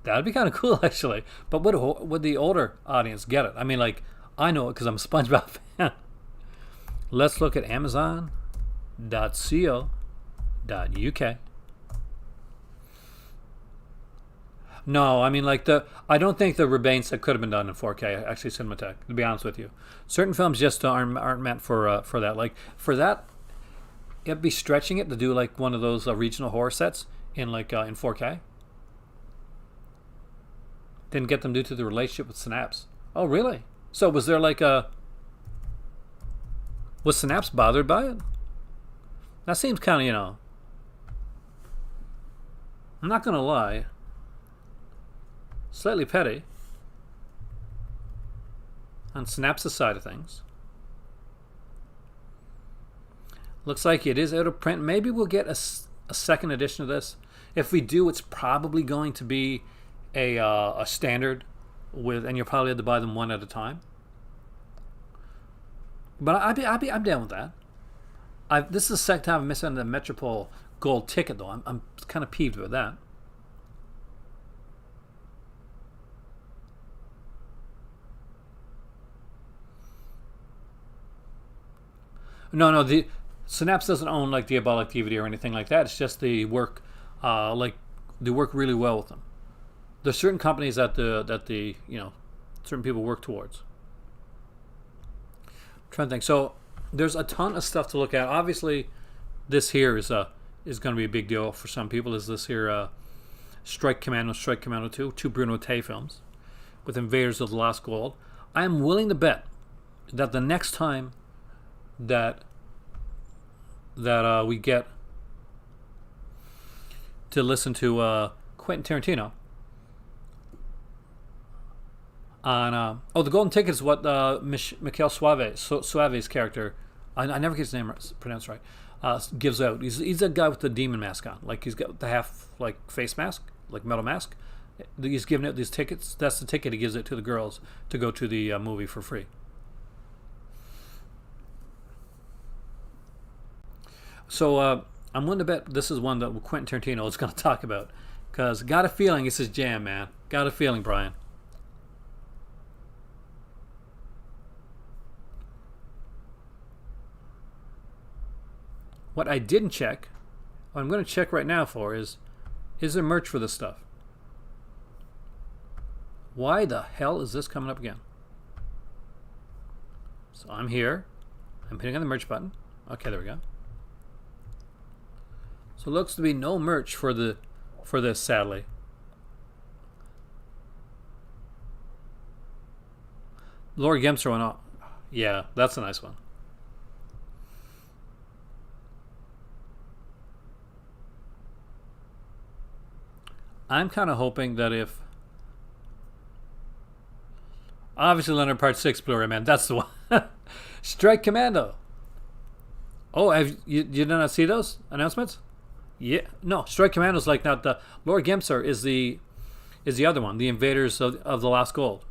That'd be kind of cool, actually. But would the older audience get it? I mean, like, I know it because I'm a SpongeBob fan. Let's look at Amazon.co.uk. No, I mean, like, I don't think the Rebain set could have been done in 4K, actually, Cinematech, to be honest with you. Certain films just aren't meant for that. Like, for that, it'd be stretching it to do, like, one of those regional horror sets in 4K. Didn't get them due to the relationship with Synapse. Oh, really? So was there was Synapse bothered by it? That seems kind of, I'm not going to lie, slightly petty on Synapse's side of things. Looks like it is out of print. Maybe we'll get a second edition of this. If we do, it's probably going to be a standard and you'll probably have to buy them one at a time. But I'm down with that. This is the second time I'm missing the Metropole gold ticket, though. I'm kind of peeved with that. No, the Synapse doesn't own like Diabolic DVD or anything like that. It's just they work, they work really well with them. There's certain companies that certain people work towards. I'm trying to think. So there's a ton of stuff to look at. Obviously, this here is going to be a big deal for some people. Is this here Strike Commando 2, two Bruno Tay films with Invaders of the Lost Gold. I am willing to bet that the next time that we get to listen to Quentin Tarantino on the Golden Ticket is what Michael Suave's character, I never get his name pronounced right, gives out. He's a guy with the demon mask on, like he's got the half like face mask, like metal mask. He's giving out these tickets. That's the ticket he gives it to the girls to go to the movie for free. So I'm willing to bet this is one that Quentin Tarantino is going to talk about, because got a feeling it's his jam, man. Got a feeling, Brian. What I didn't check, what I'm going to check right now for is there merch for this stuff? Why the hell is this coming up again? So I'm here. I'm hitting on the merch button. Okay, there we go. So it looks to be no merch for this, sadly. Laura Gemser went off. Yeah, that's a nice one. I'm kind of hoping that if... Obviously, Leonard Part 6 Blu-ray, man. That's the one. Strike Commando. Oh, you did not see those announcements? Yeah. No, Strike Commando is like not the... Lord Gemser is the other one. The Invaders of the Lost Gold.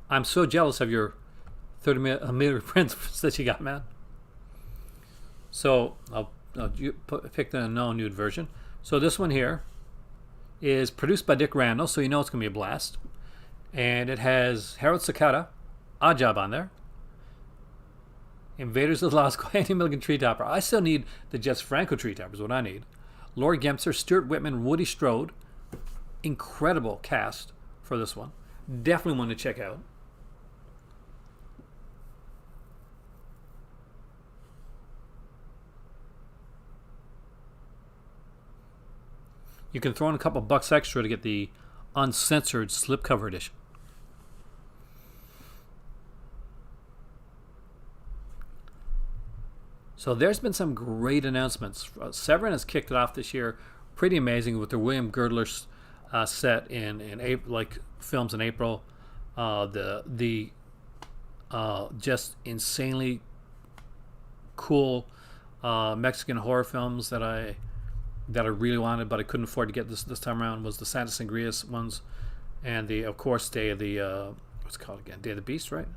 I'm so jealous of your 30mm prints that you got, man. So I'll pick the no nude version. So this one here is produced by Dick Randall, so you know it's going to be a blast. And it has Harold Sakata, Odd Job on there. Invaders of the Lost Gold, Andy Milligan Tree Topper. I still need the Jess Franco Tree Topper is what I need. Lord Gemser, Stuart Whitman, Woody Strode. Incredible cast for this one. Definitely one to check out. You can throw in a couple bucks extra to get the uncensored slipcover edition. So there's been some great announcements. Severin has kicked it off this year, pretty amazing with the William Girdler set in April, like films in April. The just insanely cool Mexican horror films that I really wanted, but I couldn't afford to get this time around was the Santa Sangrias ones, and the, of course, Day of the what's it called again? Day of the Beast, right?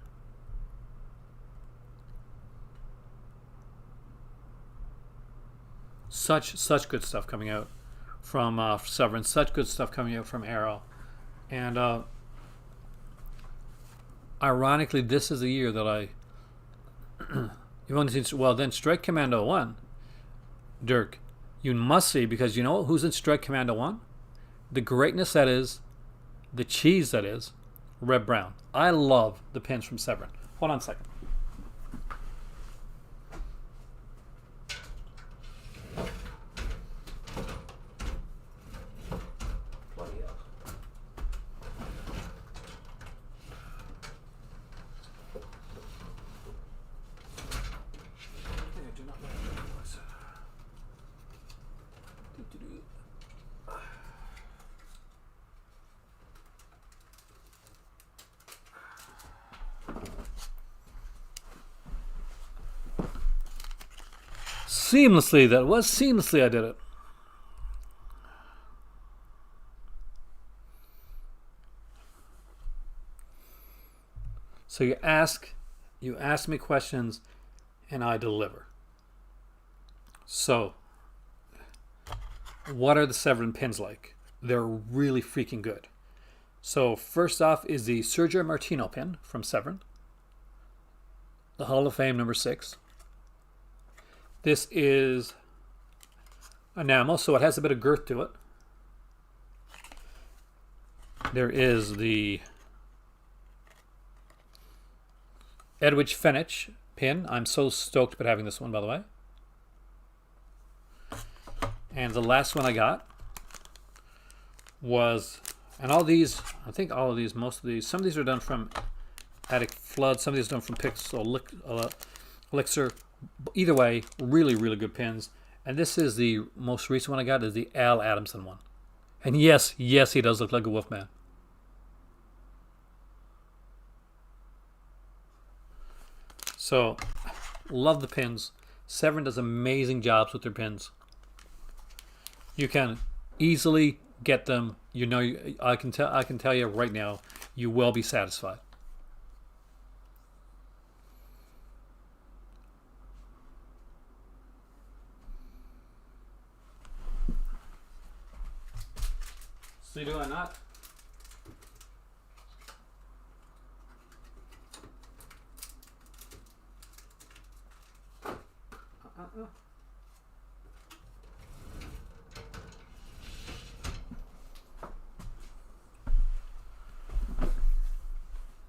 Such good stuff coming out from Severin. Such good stuff coming out from Arrow, and ironically, this is the year that I. You've only seen, well, then Strike Commando 1, Dirk. You must see, because you know who's in Strike Commando 1? The greatness that is, the cheese that is, Reb Brown. I love the pins from Severin. Hold on a second. Seamlessly, that was seamlessly I did it. So you ask me questions and I deliver. So what are the Severin pins like? They're really freaking good. So first off is the Sergio Martino pin from Severin, the Hall of Fame number 6. This is enamel, so it has a bit of girth to it. There is the Edwidge Fenech pin. I'm so stoked about having this one, by the way. And the last one I got was, and all these, I think all of these, most of these, some of these are done from Attic Flood, some of these are done from Pixel Elixir. Either way, really, really good pins. And this is the most recent one I got, is the Al Adamson one. And yes, he does look like a Wolfman. So, love the pins. Severin does amazing jobs with their pins. You can easily get them. You know, I can tell you right now, you will be satisfied. So do I not?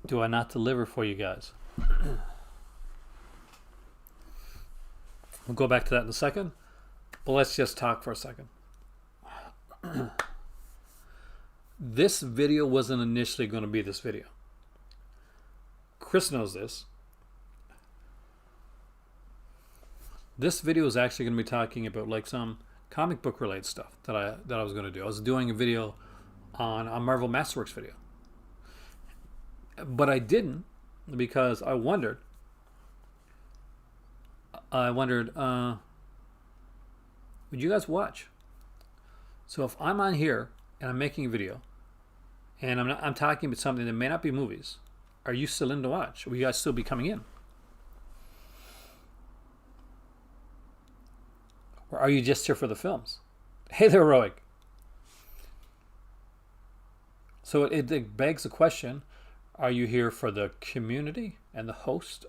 Do I not deliver for you guys? We'll go back to that in a second, but let's just talk for a second. This video wasn't initially going to be this video. Chris knows this. This video is actually going to be talking about like some comic book related stuff that I was going to do. I was doing a video on a Marvel Masterworks video, but I didn't because I wondered. Would you guys watch? So if I'm on here and I'm making a video and I'm talking about something that may not be movies, are you still in to watch? Will you guys still be coming in? Or are you just here for the films? Hey there, Heroic. So it begs the question, are you here for the community and the host?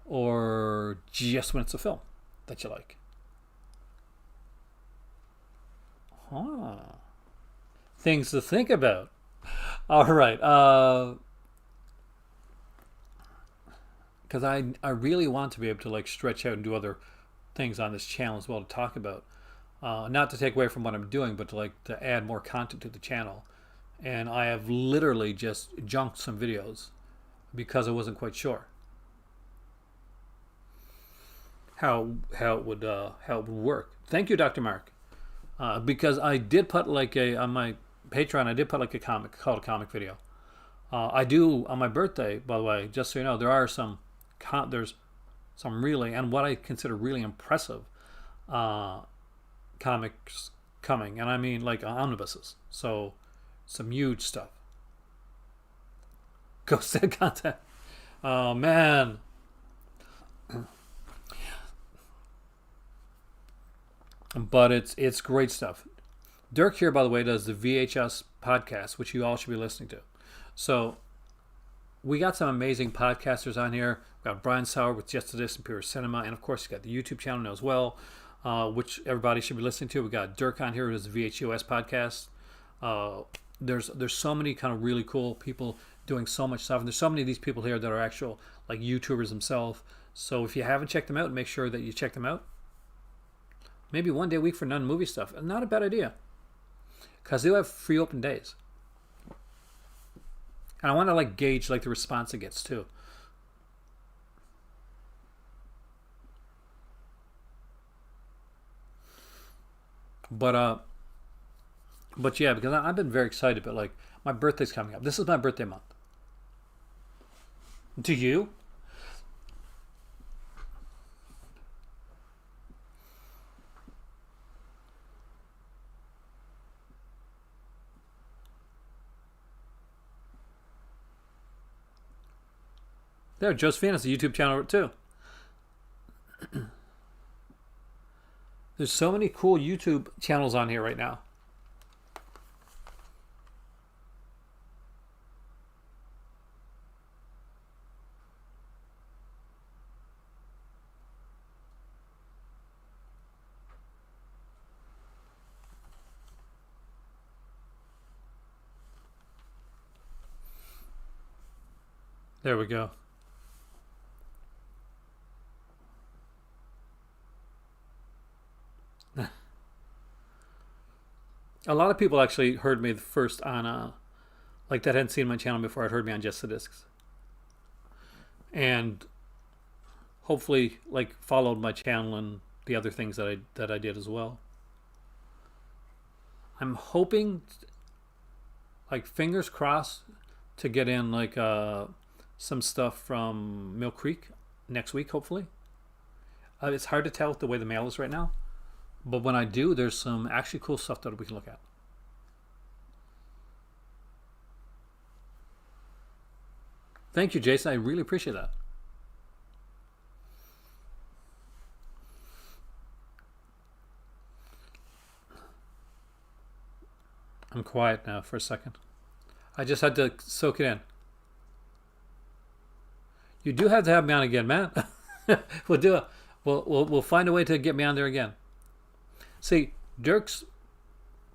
Or just when it's a film that you like? Things to think about. All right. Because I really want to be able to like stretch out and do other things on this channel as well to talk about. Not to take away from what I'm doing, but to add more content to the channel. And I have literally just junked some videos because I wasn't quite sure how it would work. Thank you, Dr. Mark. Because I did put like on my Patreon, I did put like a comic called a comic video. I do on my birthday, by the way, just so you know, there's some really, and what I consider really impressive comics coming, and I mean like omnibuses. So some huge stuff. Ghosted content. Oh man. But it's great stuff. Dirk here, by the way, does the VHS podcast, which you all should be listening to. So we got some amazing podcasters on here. We got Brian Sauer with Just This and Pure Cinema, and of course you got the YouTube channel now as well, which everybody should be listening to. We got Dirk on here who does the VHUS podcast. There's so many kind of really cool people doing so much stuff, and there's so many of these people here that are actual like YouTubers themselves. So if you haven't checked them out, make sure that you check them out. Maybe one day a week for non-movie stuff. Not a bad idea. Because they'll have free open days. And I want to like gauge like the response it gets too. But yeah, because I've been very excited, but like my birthday's coming up. This is my birthday month. To you? There, Josephine has a YouTube channel too. There's so many cool YouTube channels on here right now. There we go. A lot of people actually heard me first on, like that hadn't seen my channel before. Had heard me on Just the Discs, and hopefully like followed my channel and the other things that I did as well. I'm hoping, like fingers crossed, to get in like some stuff from Mill Creek next week. Hopefully, it's hard to tell with the way the mail is right now. But when I do, there's some actually cool stuff that we can look at. Thank you, Jason. I really appreciate that. I'm quiet now for a second. I just had to soak it in. You do have to have me on again, man. We'll do it. We'll find a way to get me on there again. See, Dirk's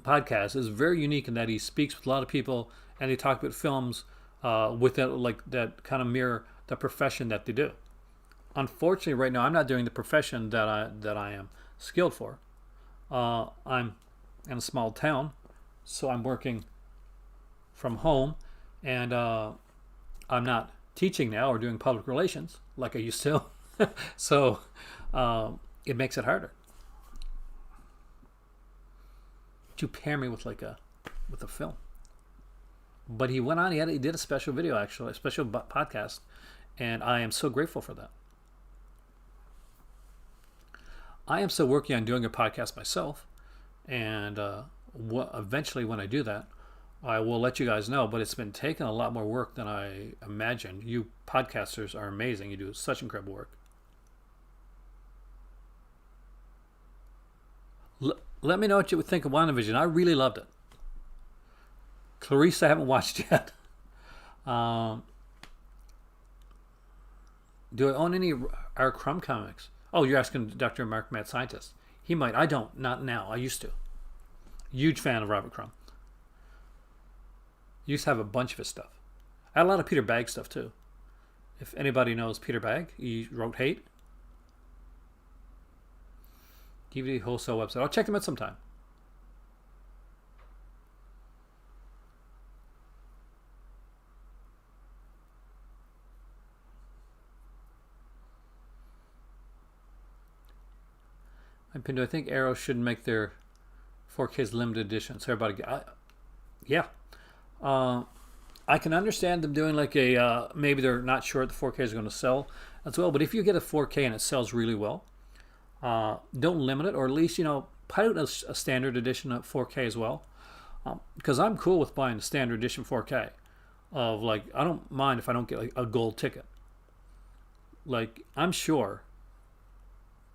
podcast is very unique in that he speaks with a lot of people and they talk about films with that, like that kind of mirror the profession that they do. Unfortunately, right now I'm not doing the profession that I am skilled for. I'm in a small town, so I'm working from home, and I'm not teaching now or doing public relations like I used to. So it makes it harder. To pair me with a film. But he went on. He did a special video, actually, a special podcast, and I am so grateful for that. I am still working on doing a podcast myself, and eventually, when I do that, I will let you guys know. But it's been taking a lot more work than I imagined. You podcasters are amazing. You do such incredible work. Let me know what you would think of WandaVision. I really loved it. Clarice, I haven't watched yet. Do I own any R. Crumb comics? Oh, you're asking Dr. Mark, Mad Scientist. He might. I don't. Not now. I used to. Huge fan of Robert Crumb. Used to have a bunch of his stuff. I had a lot of Peter Bagg stuff, too. If anybody knows Peter Bagg, he wrote Hate. DVD wholesale website. I'll check them out sometime. Do I think Arrow should make their 4K's limited edition? So everybody, yeah. I can understand them doing like a, maybe they're not sure the 4K is going to sell as well. But if you get a 4K and it sells really well, don't limit it, or at least, put out a standard edition of 4K as well. Because I'm cool with buying a standard edition 4K. I don't mind if I don't get a gold ticket. I'm sure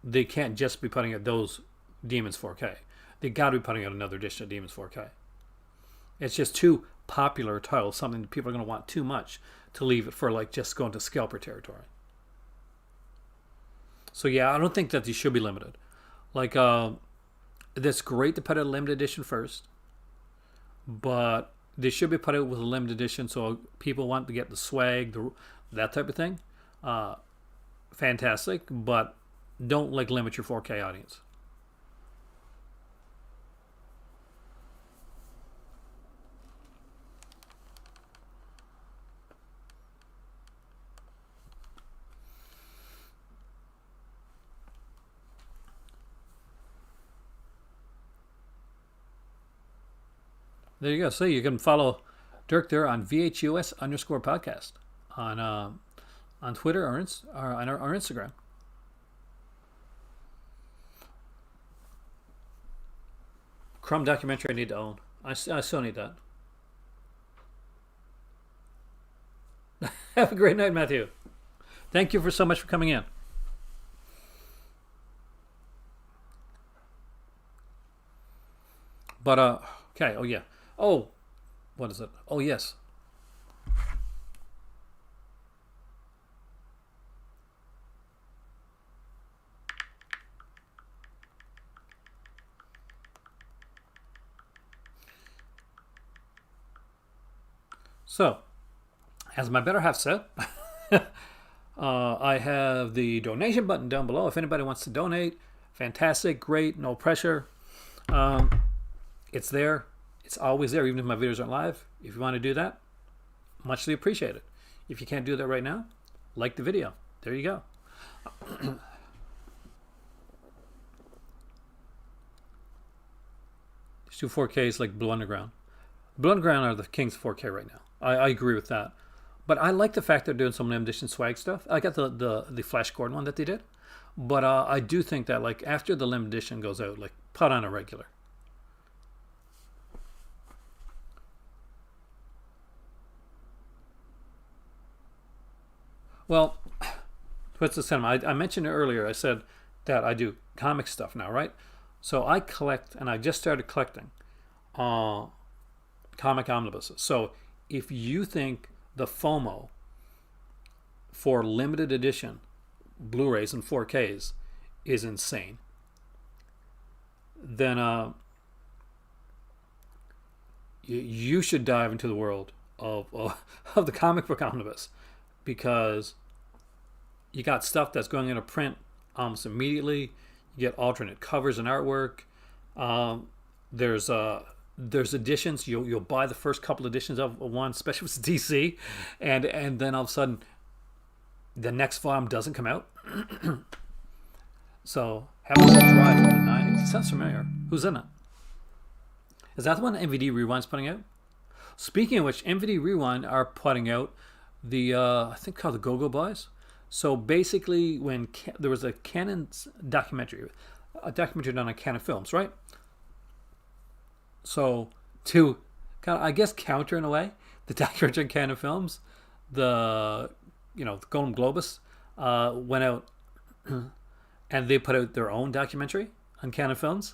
they can't just be putting out those Demons 4K. They got to be putting out another edition of Demons 4K. It's just too popular a title, something that people are going to want too much to leave it for just going to scalper territory. So yeah, I don't think that these should be limited. That's great to put out a limited edition first, but they should be put out with a limited edition so people want to get the swag, that type of thing. Fantastic, but don't limit your 4K audience. There you go. So you can follow Dirk there on VHUS_podcast on Twitter or on our Instagram. Crumb documentary I need to own. I still need that. Have a great night, Matthew. Thank you so much for coming in. But, okay. Oh, yeah. Oh, what is it? Oh, yes. So, as my better half said, I have the donation button down below. If anybody wants to donate, fantastic, great, no pressure. It's there. It's always there, even if my videos aren't live. If you want to do that, muchly appreciated. If you can't do that right now, like the video. There you go. These two 4Ks like Blue Underground. Blue Underground are the kings of 4K right now. I agree with that. But I like the fact they're doing some limited edition swag stuff. I got the Flash Gordon one that they did. But I do think that after the limited edition goes out, put on a regular. Well, what's the cinema? I mentioned it earlier. I said that I do comic stuff now, right? So I collect, and I just started collecting comic omnibuses. So if you think the FOMO for limited edition Blu-rays and 4Ks is insane, then you should dive into the world of the comic book omnibus, because you got stuff that's going into print almost immediately. You get alternate covers and artwork. There's editions. You'll buy the first couple editions of one, especially if it's DC, and then all of a sudden the next volume doesn't come out. So, Have a Good Drive from the 90s. It sounds familiar. Who's in it? Is that the one MVD Rewind's putting out? Speaking of which, MVD Rewind are putting out the, I think called the Go-Go Boys. So basically, when there was a Canon documentary done on Canon Films, right? So to kind of, I guess, counter in a way the documentary on Canon Films, the Golden Globus went out and they put out their own documentary on Canon Films,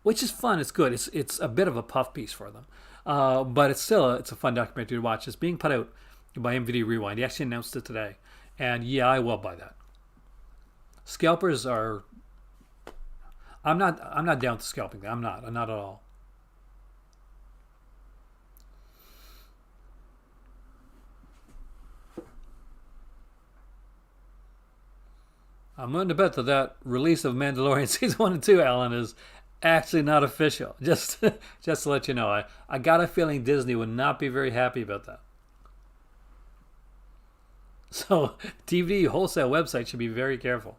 which is fun. It's good. It's a bit of a puff piece for them, but it's still it's a fun documentary to watch. It's being put out by MVD Rewind. He actually announced it today. And yeah, I will buy that. Scalpers are. I'm not down to scalping. I'm not at all. I'm willing to bet that release of Mandalorian season 1 and 2, Alan, is actually not official. Just to let you know, I got a feeling Disney would not be very happy about that. So DVD wholesale website should be very careful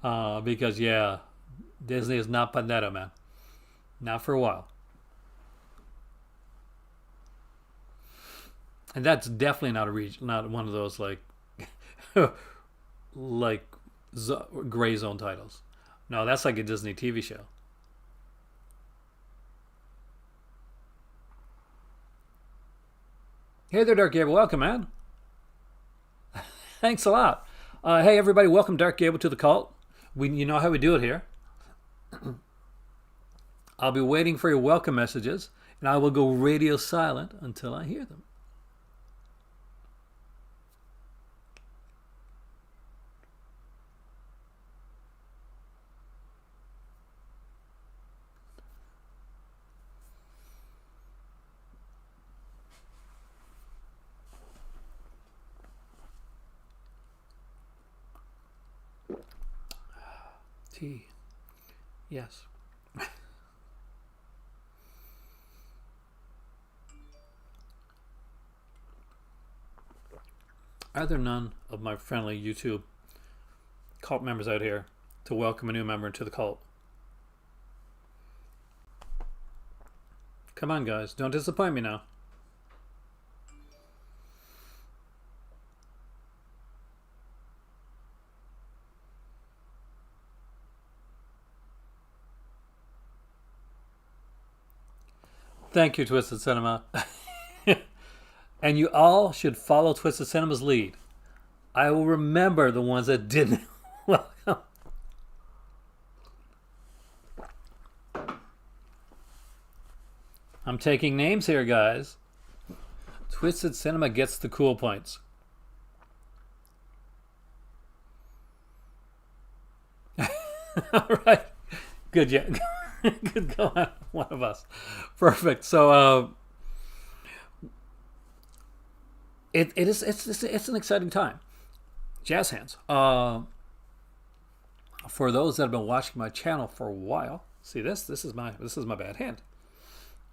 because yeah, Disney is not putting that out, man. Not for a while. And that's definitely not one of those like gray zone titles. No, that's like a Disney TV show. Hey there, Dark Gable. Welcome, man. Thanks a lot. Hey, everybody. Welcome, Dark Gable, to the cult. You know how we do it here. I'll be waiting for your welcome messages, and I will go radio silent until I hear them. Tea. Yes. Are there none of my friendly YouTube cult members out here to welcome a new member into the cult? Come on, guys. Don't disappoint me now. Thank you, Twisted Cinema. And you all should follow Twisted Cinema's lead. I will remember the ones that didn't welcome. I'm taking names here, guys. Twisted Cinema gets the cool points. All right. Good, yeah. Good going, one of us. Perfect. So it's an exciting time. Jazz hands. For those that have been watching my channel for a while, see this is my bad hand.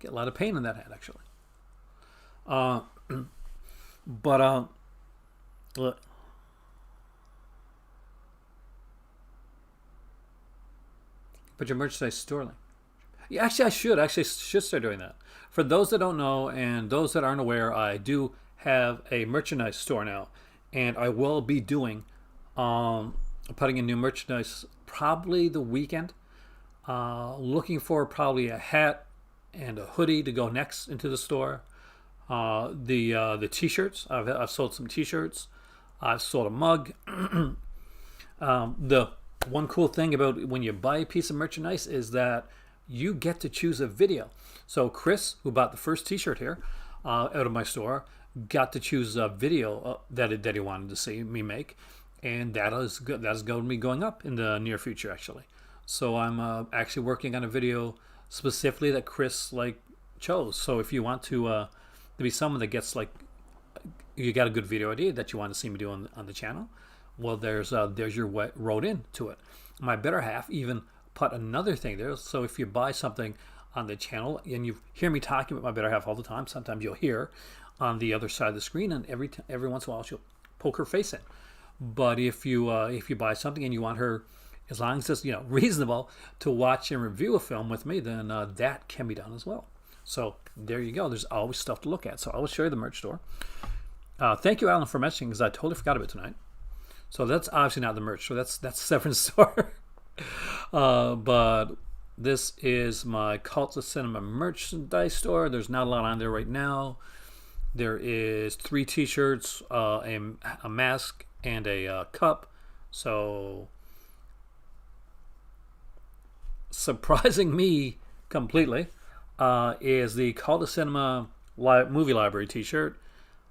Get a lot of pain in that hand, actually. Look. But your merchandise store link. Yeah, actually, I should start doing that. For those that don't know and those that aren't aware, I do have a merchandise store now, and I will be doing putting in new merchandise probably the weekend. Looking for probably a hat and a hoodie to go next into the store. The t-shirts. I've sold some t-shirts. I've sold a mug. The one cool thing about when you buy a piece of merchandise is that you get to choose a video. So Chris, who bought the first t-shirt here out of my store, got to choose a video that he wanted to see me make, and that is going to be going up in the near future, actually. So I'm actually working on a video specifically that Chris chose. So if you want to be someone that gets you got a good video idea that you want to see me do on the channel, well, there's your road into it. My better half even put another thing there. So if you buy something on the channel and you hear me talking about my better half all the time, sometimes you'll hear on the other side of the screen, and every once in a while she'll poke her face in. But if you buy something and you want her as long as it's reasonable to watch and review a film with me, then that can be done as well. So there you go. There's always stuff to look at. So I will show you the merch store. Thank you, Alan, for mentioning, because I totally forgot of it tonight. So that's obviously not the merch. So that's Severin's store. But this is my Cult of Cinema merchandise store. There's not a lot on there right now. There is 3 t-shirts, a mask, and a cup. So surprising me completely is the Cult of Cinema movie library t-shirt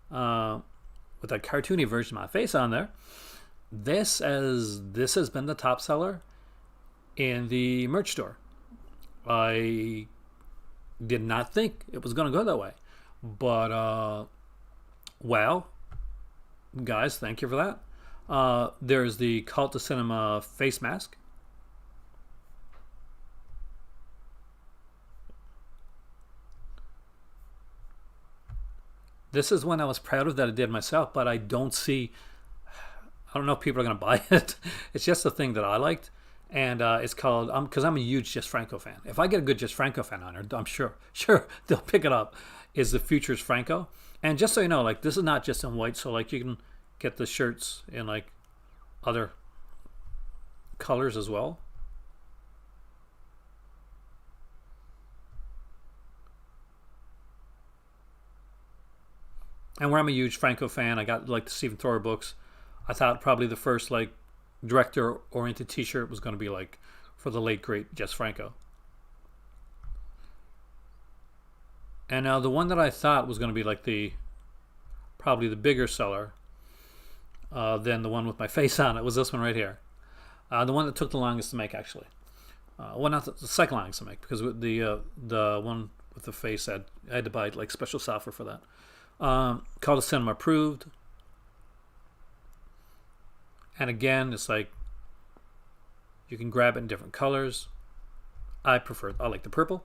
with a cartoony version of my face on there. This has been the top seller in the merch store. I did not think it was going to go that way, but wow, guys, thank you for that. There's the Cult of Cinema face mask. This is one I was proud of that I did myself, but I don't know if people are going to buy it. It's just a thing that I liked. And it's called, because I'm a huge Jess Franco fan. If I get a good Jess Franco fan on here, I'm sure they'll pick it up, is the Futures Franco. And just so you know, like, this is not just in white, so like you can get the shirts in like other colors as well. And where I'm a huge Franco fan, I got like the Stephen Thrower books. I thought probably the first like director-oriented t-shirt was going to be like for the late great Jess Franco. And now the one that I thought was going to be like probably the bigger seller than the one with my face on it was this one right here. The one that took the longest to make, actually. Well, not the second longest to make, because the one with the face I had to buy like special software for that. Cult of Cinema approved. And again, it's like you can grab it in different colors. I like the purple.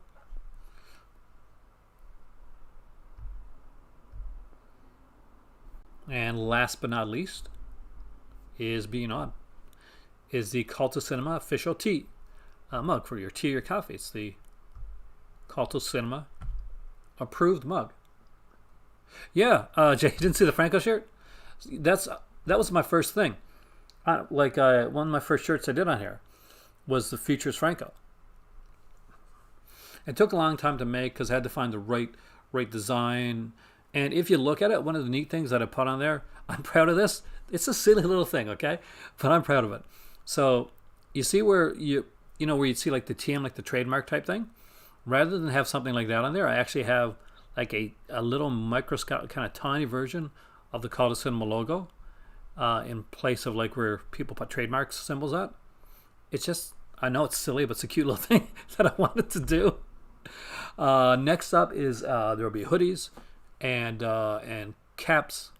And last but not least is the Cult of Cinema official tea mug for your tea or coffee. It's the Cult of Cinema approved mug. Yeah, Jay, you didn't see the Franco shirt? That was my first thing. One of my first shirts I did on here was the Futures Franco. It took a long time to make because I had to find the right design. And if you look at it, one of the neat things that I put on there, I'm proud of this. It's a silly little thing, okay? But I'm proud of it. So you see where where you'd see like the TM, like the trademark type thing? Rather than have something like that on there, I actually have like a little microscopic kind of tiny version of the Cult of Cinema logo. In place of like where people put trademark symbols at. It's just, I know it's silly, but it's a cute little thing that I wanted to do. Next up is there will be hoodies and caps.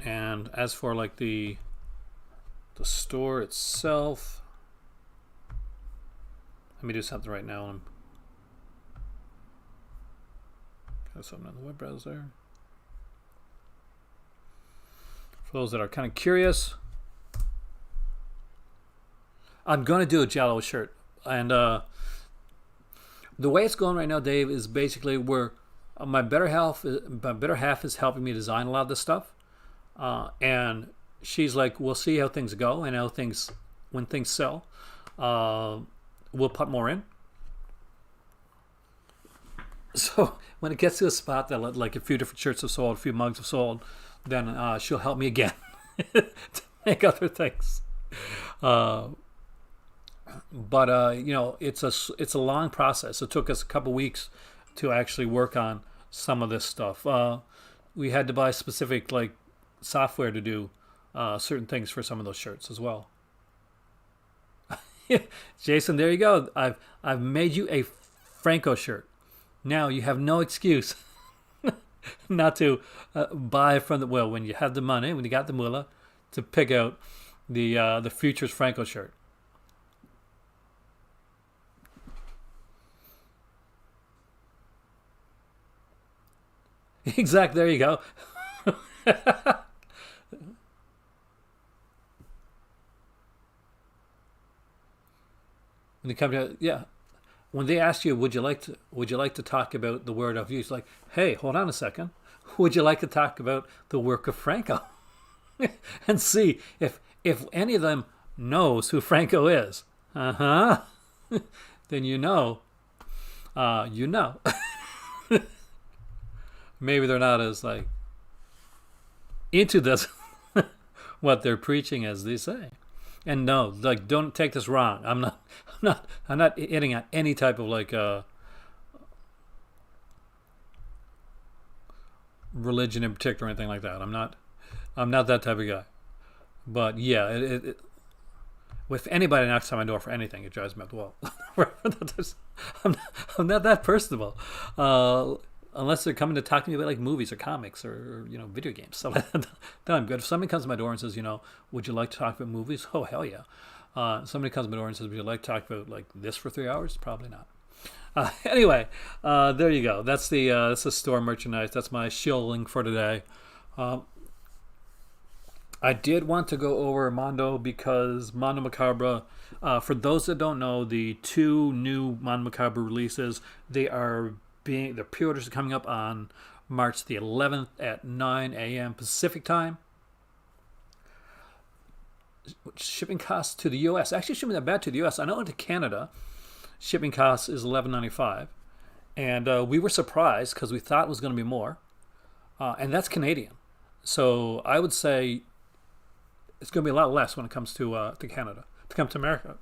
And as for like the store itself, let me do something right now. Got something on the web browser. For those that are kind of curious, I'm going to do a Jello shirt. And the way it's going right now, Dave, is basically where my better half is helping me design a lot of this stuff. And she's like, we'll see how things go. And when things sell, we'll put more in. So when it gets to a spot that like a few different shirts have sold, a few mugs have sold, then she'll help me again to make other things. But it's a long process. It took us a couple weeks to actually work on some of this stuff. We had to buy specific like software to do certain things for some of those shirts as well. Jason, there you go. I've made you a Franco shirt. Now you have no excuse not to buy from when you have the money, when you got the moolah, to pick out the Futures Franco shirt. Exactly. There you go. When they come to, yeah, when they ask you, would you like to talk about the word of use? Like, hey, hold on a second. Would you like to talk about the work of Franco? And see if any of them knows who Franco is. Then you know. Maybe they're not as like into this what they're preaching as they say. And no, like, don't take this wrong. I'm not hitting on any type of like religion in particular or anything like that. I'm not that type of guy. But yeah, if anybody knocks on my door for anything, it drives me up the wall. I'm not that personable. Unless they're coming to talk to me about like movies or comics or video games. So then I'm good. If somebody comes to my door and says, would you like to talk about movies? Oh, hell yeah. Somebody comes to my door and says, would you like to talk about like this for 3 hours? Probably not. Anyway, there you go. That's the store merchandise. That's my shilling for today. I did want to go over Mondo because Mondo Macabre, for those that don't know, the 2 new Mondo Macabre releases, their pre-orders are coming up on March the 11th at 9 a.m. Pacific time. Shipping costs to the U.S. actually shouldn't be that bad to the U.S. I know into Canada, shipping costs is $11.95, and we were surprised because we thought it was going to be more, and that's Canadian. So I would say it's going to be a lot less when it comes to Canada, to come to America,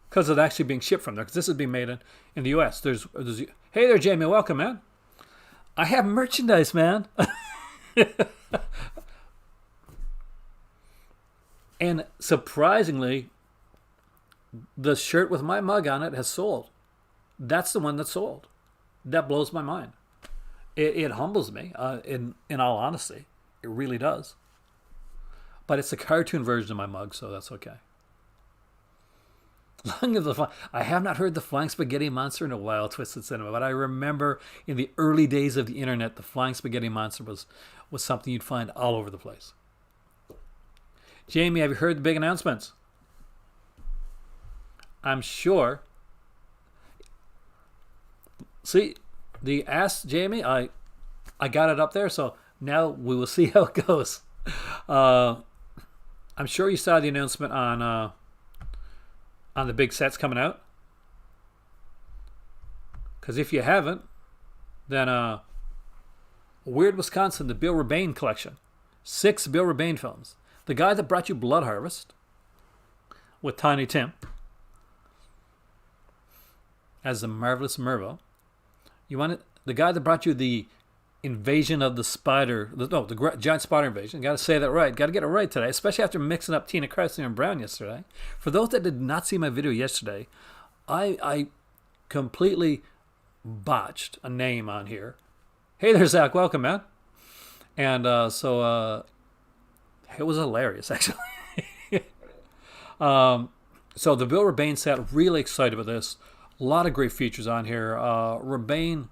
because it's actually being shipped from there. Because this is being made in the U.S. There's hey there, Jamie, welcome, man. I have merchandise, man. And surprisingly, the shirt with my mug on it has sold. That's the one that sold. That blows my mind. It humbles me, in all honesty. It really does. But it's a cartoon version of my mug, so that's okay. I have not heard the Flying Spaghetti Monster in a while, Twisted Cinema, but I remember in the early days of the internet, the Flying Spaghetti Monster was something you'd find all over the place. Jamie, have you heard the big announcements? I'm sure. See, the Ask Jamie, I got it up there, so now we will see how it goes. I'm sure you saw the announcement on the big sets coming out. Because if you haven't, then Weird Wisconsin, the Bill Rebain collection. 6 Bill Rebain films. The guy that brought you Blood Harvest with Tiny Tim as the Marvelous Mervo. The guy that brought you the Invasion of the Spider, the Giant Spider Invasion. Got to say that right. Got to get it right today, especially after mixing up Tina Chrysler and Brown yesterday. For those that did not see my video yesterday, I completely botched a name on here. Hey there, Zach. Welcome, man. And so it was hilarious, actually. So the Bill Rebain set, really excited about this. A lot of great features on here. Rebain.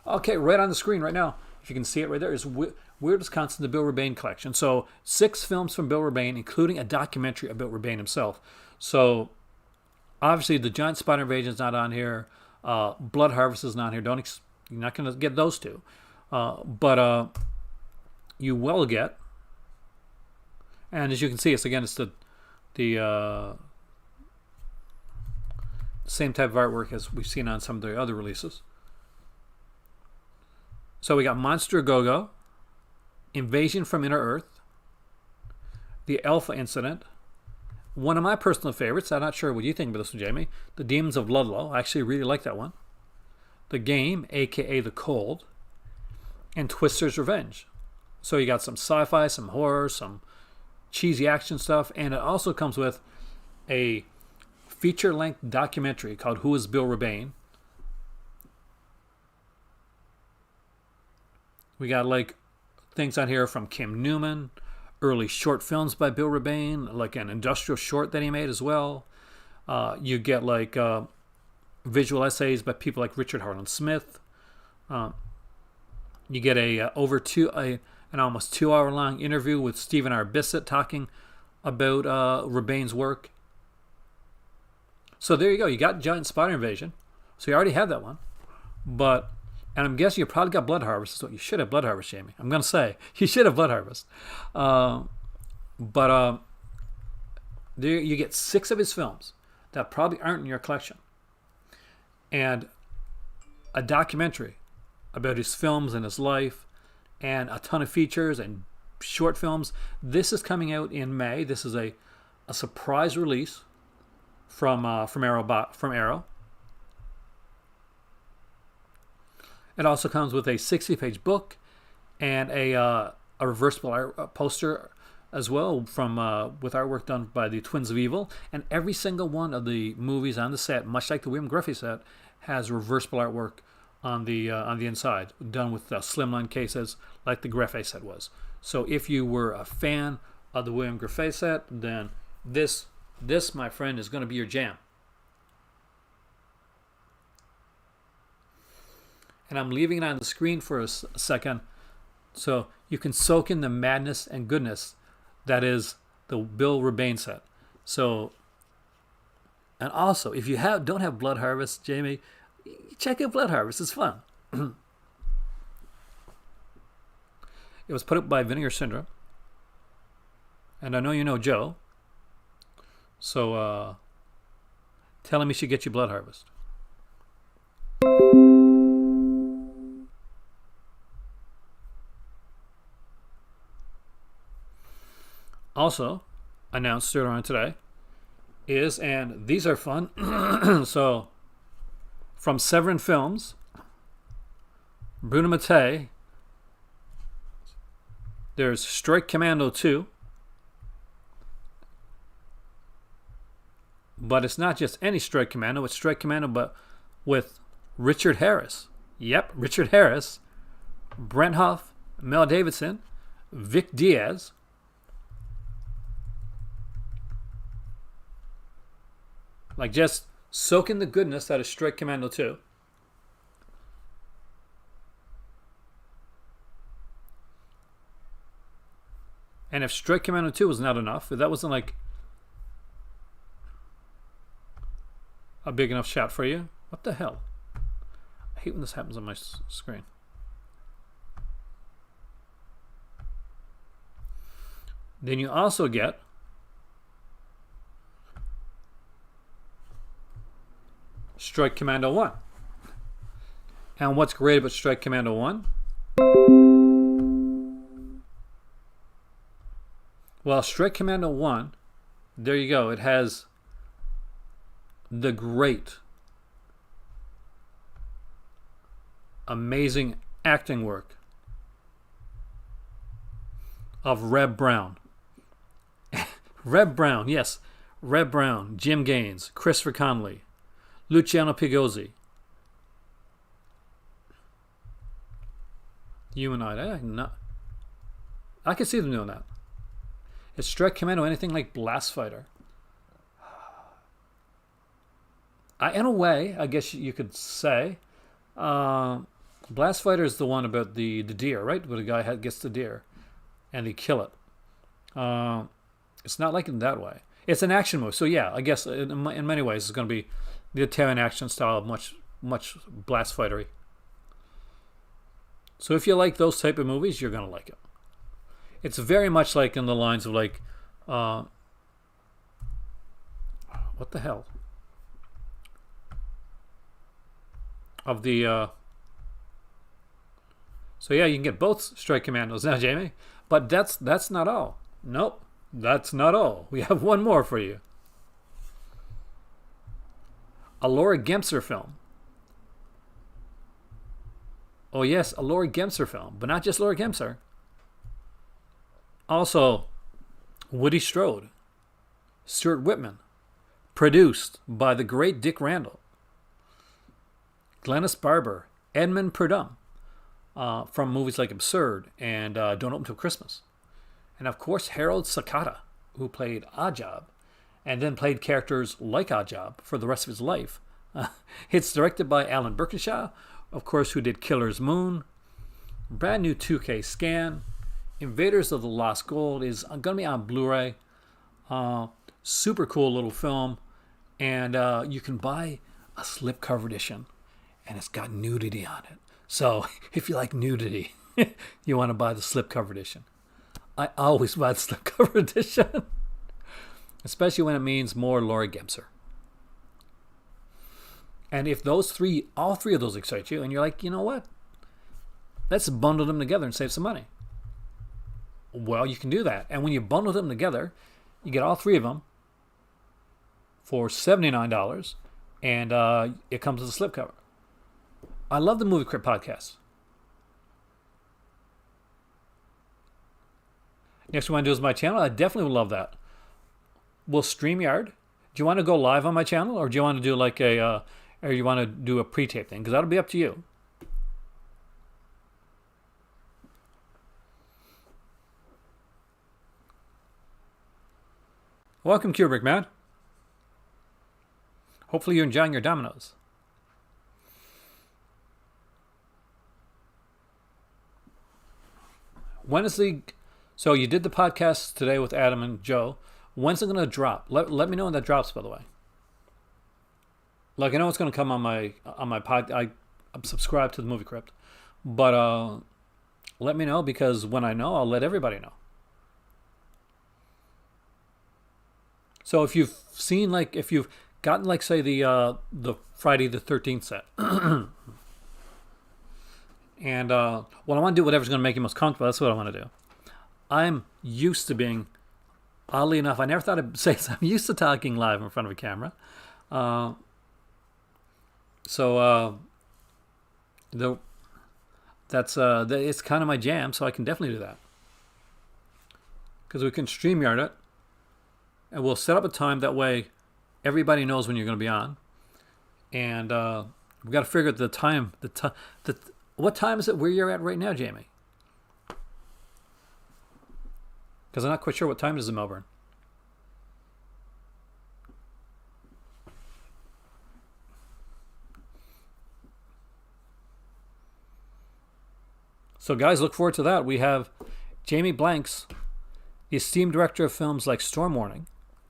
Okay, right on the screen right now, if you can see it right there, is Weird Wisconsin, the Bill Rebain collection. So 6 films from Bill Rebain, including a documentary about Rebain himself. So obviously the Giant Spider Invasion is not on here. Blood Harvest is not here. You're not going to get those 2. But you will get, and as you can see, it's the same type of artwork as we've seen on some of the other releases. So we got Monster Go-Go, Invasion from Inner Earth, The Alpha Incident, one of my personal favorites, I'm not sure what you think about this one, Jamie, The Demons of Ludlow. I actually really like that one. The Game, a.k.a. The Cold, and Twister's Revenge. So you got some sci-fi, some horror, some cheesy action stuff, and it also comes with a feature-length documentary called Who is Bill Rebain? We got like things on here from Kim Newman, early short films by Bill Rebain, like an industrial short that he made as well. You get like visual essays by people like Richard Harlan Smith. You get an almost 2-hour long interview with Stephen R. Bissett talking about Rebain's work. So there you go. You got Giant Spider Invasion. So you already had that one. But, and I'm guessing you probably got Blood Harvest. So you should have Blood Harvest, Jamie. I'm going to say, you should have Blood Harvest. But there you get 6 of his films that probably aren't in your collection. And a documentary about his films and his life, and a ton of features and short films. This is coming out in May. This is a surprise release from Arrow. It also comes with a 60-page book and a reversible poster as well, from with artwork done by the Twins of Evil. And every single one of the movies on the set, much like the William Griffey set, has reversible artwork on the inside, done with slimline cases like the Griffey set was. So if you were a fan of the William Griffey set, then this my friend is going to be your jam. And I'm leaving it on the screen for a second so you can soak in the madness and goodness that is the Bill Rebain set. So, and also, if you don't have Blood Harvest, Jamie, check out Blood Harvest. It's fun. It was put up by Vinegar Syndrome. And I know you know Joe. So, tell him he should get you Blood Harvest. Also, announced earlier on today is, and these are fun, so from Severin Films, Bruno Mattei, there's Strike Commando 2, but it's not just any Strike Commando, it's Strike Commando but with Richard Harris. Yep, Richard Harris, Brent Huff, Mel Davidson, Vic Diaz, like just soak in the goodness that is Strike Commando 2. And if Strike Commando 2 was not enough, if that wasn't like a big enough shot for you, what the hell? I hate when this happens on my screen. Then you also get Strike Commando 1. And what's great about Strike Commando 1? Well, Strike Commando 1, there you go. It has the great, amazing acting work of Reb Brown. Reb Brown, yes. Reb Brown, Jim Gaines, Christopher Connolly, Luciano Pigozzi. Humanoid. I can see them doing that. Is Strike Commando anything like Blast Fighter? In a way, I guess you could say. Blast Fighter is the one about the deer, right? Where the guy gets the deer and they kill it. It's not like in that way. It's an action movie. So yeah, I guess in many ways it's going to be the Italian action style, much Blast Fightery. So if you like those type of movies, you're going to like it. It's very much like in the lines of like, what the hell? Of the, so yeah, you can get both Strike Commandos now, Jamie. But that's not all. Nope, that's not all. We have one more for you. A Laura Gemser film. Oh yes, a Laura Gemser film, but not just Laura Gemser. Also, Woody Strode, Stuart Whitman, produced by the great Dick Randall, Glennis Barber, Edmund Purdom, from movies like Absurd and Don't Open Till Christmas. And of course, Harold Sakata, who played Oddjob, and then played characters like Oddjob for the rest of his life. It's directed by Alan Birkinshaw, of course, who did Killer's Moon, brand new 2K scan. Invaders of the Lost Gold is going to be on Blu-ray. Super cool little film. And you can buy a slipcover edition, and it's got nudity on it. So if you like nudity, you want to buy the slipcover edition. I always buy the slipcover edition, especially when it means more Laurie Gemser. And if all three of those excite you, and you're like, you know what? Let's bundle them together and save some money. Well, you can do that. And when you bundle them together, you get all three of them for $79, and it comes with a slipcover. I love the Movie Crypt podcast. Next, what I want to do is my channel. I definitely would love that. Will StreamYard? Do you want to go live on my channel, or do you want to do like or you want to do a pre-tape thing? Because that'll be up to you. Welcome, Kubrick Man. Hopefully you're enjoying your Dominoes. When is so you did the podcast today with Adam and Joe. When's it going to drop? Let me know when that drops, by the way. Like, I know it's going to come on my pod. I'm subscribed to the Movie Crypt. But let me know, because when I know, I'll let everybody know. So if you've seen, like, if you've gotten, like, say, the Friday the 13th set. And I want to do whatever's going to make you most comfortable. That's what I want to do. I'm used to being, oddly enough, I never thought I'd say this. I'm used to talking live in front of a camera. It's kind of my jam, so I can definitely do that. Because we can StreamYard it, and we'll set up a time, that way everybody knows when you're going to be on. And we've got to figure out the time. What time is it where you're at right now, Jamie? Because I'm not quite sure what time it is in Melbourne. So, guys, look forward to that. We have Jamie Blanks, the esteemed director of films like Storm Warning,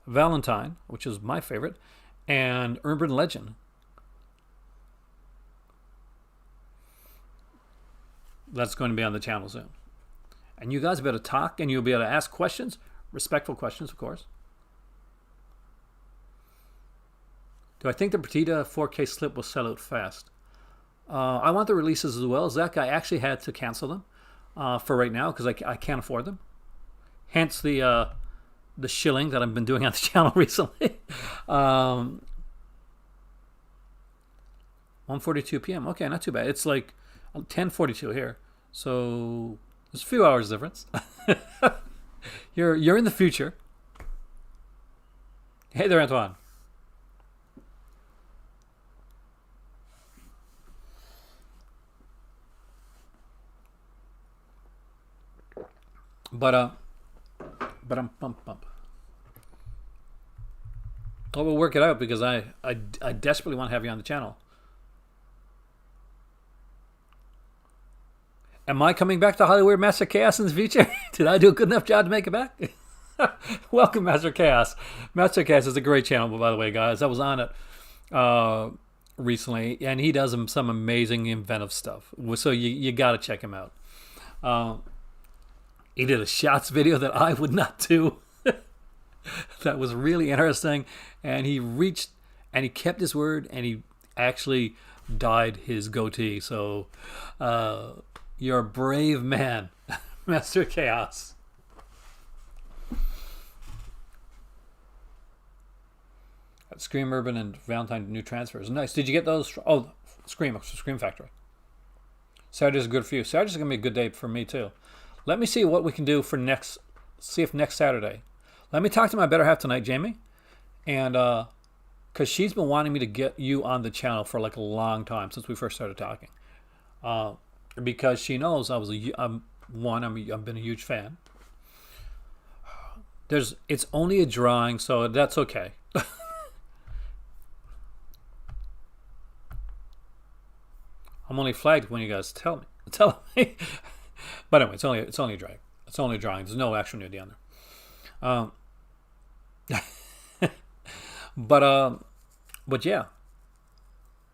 Valentine, which is my favorite, and Urban Legend. That's going to be on the channel soon. And you guys better talk, and you'll be able to ask questions, respectful questions, of course. Do I think the Petita 4K slip will sell out fast? I want the releases as well. Zach, I actually had to cancel them for right now because I can't afford them. Hence the shilling that I've been doing on the channel recently. 1:42 p.m. Okay, not too bad. It's like 10:42 here, so there's a few hours difference. You're in the future. Hey there, Antoine. But I'm bump. Oh, we'll work it out, because I desperately want to have you on the channel. Am I coming back to Hollywood, Master Chaos, in the future? Did I do a good enough job to make it back? Welcome, Master Chaos. Master Chaos is a great channel, by the way, guys. I was on it recently, and he does some amazing inventive stuff. So you got to check him out. He did a shots video that I would not do. That was really interesting. And he reached, and he kept his word, and he actually dyed his goatee. So you're a brave man, Master Chaos. Scream Urban and Valentine new transfers. Nice. Did you get those? Oh, Scream Factory. Saturday's good for you. Saturday's going to be a good day for me, too. Let me see what we can do for next Saturday. Let me talk to my better half tonight, Jamie. And because she's been wanting me to get you on the channel for like a long time, since we first started talking. Because she knows I've been a huge fan. It's only a drawing, so that's okay. I'm only flagged when you guys tell me. But anyway, it's only a drawing. It's only a drawing. There's no actual nudity on there. But But yeah.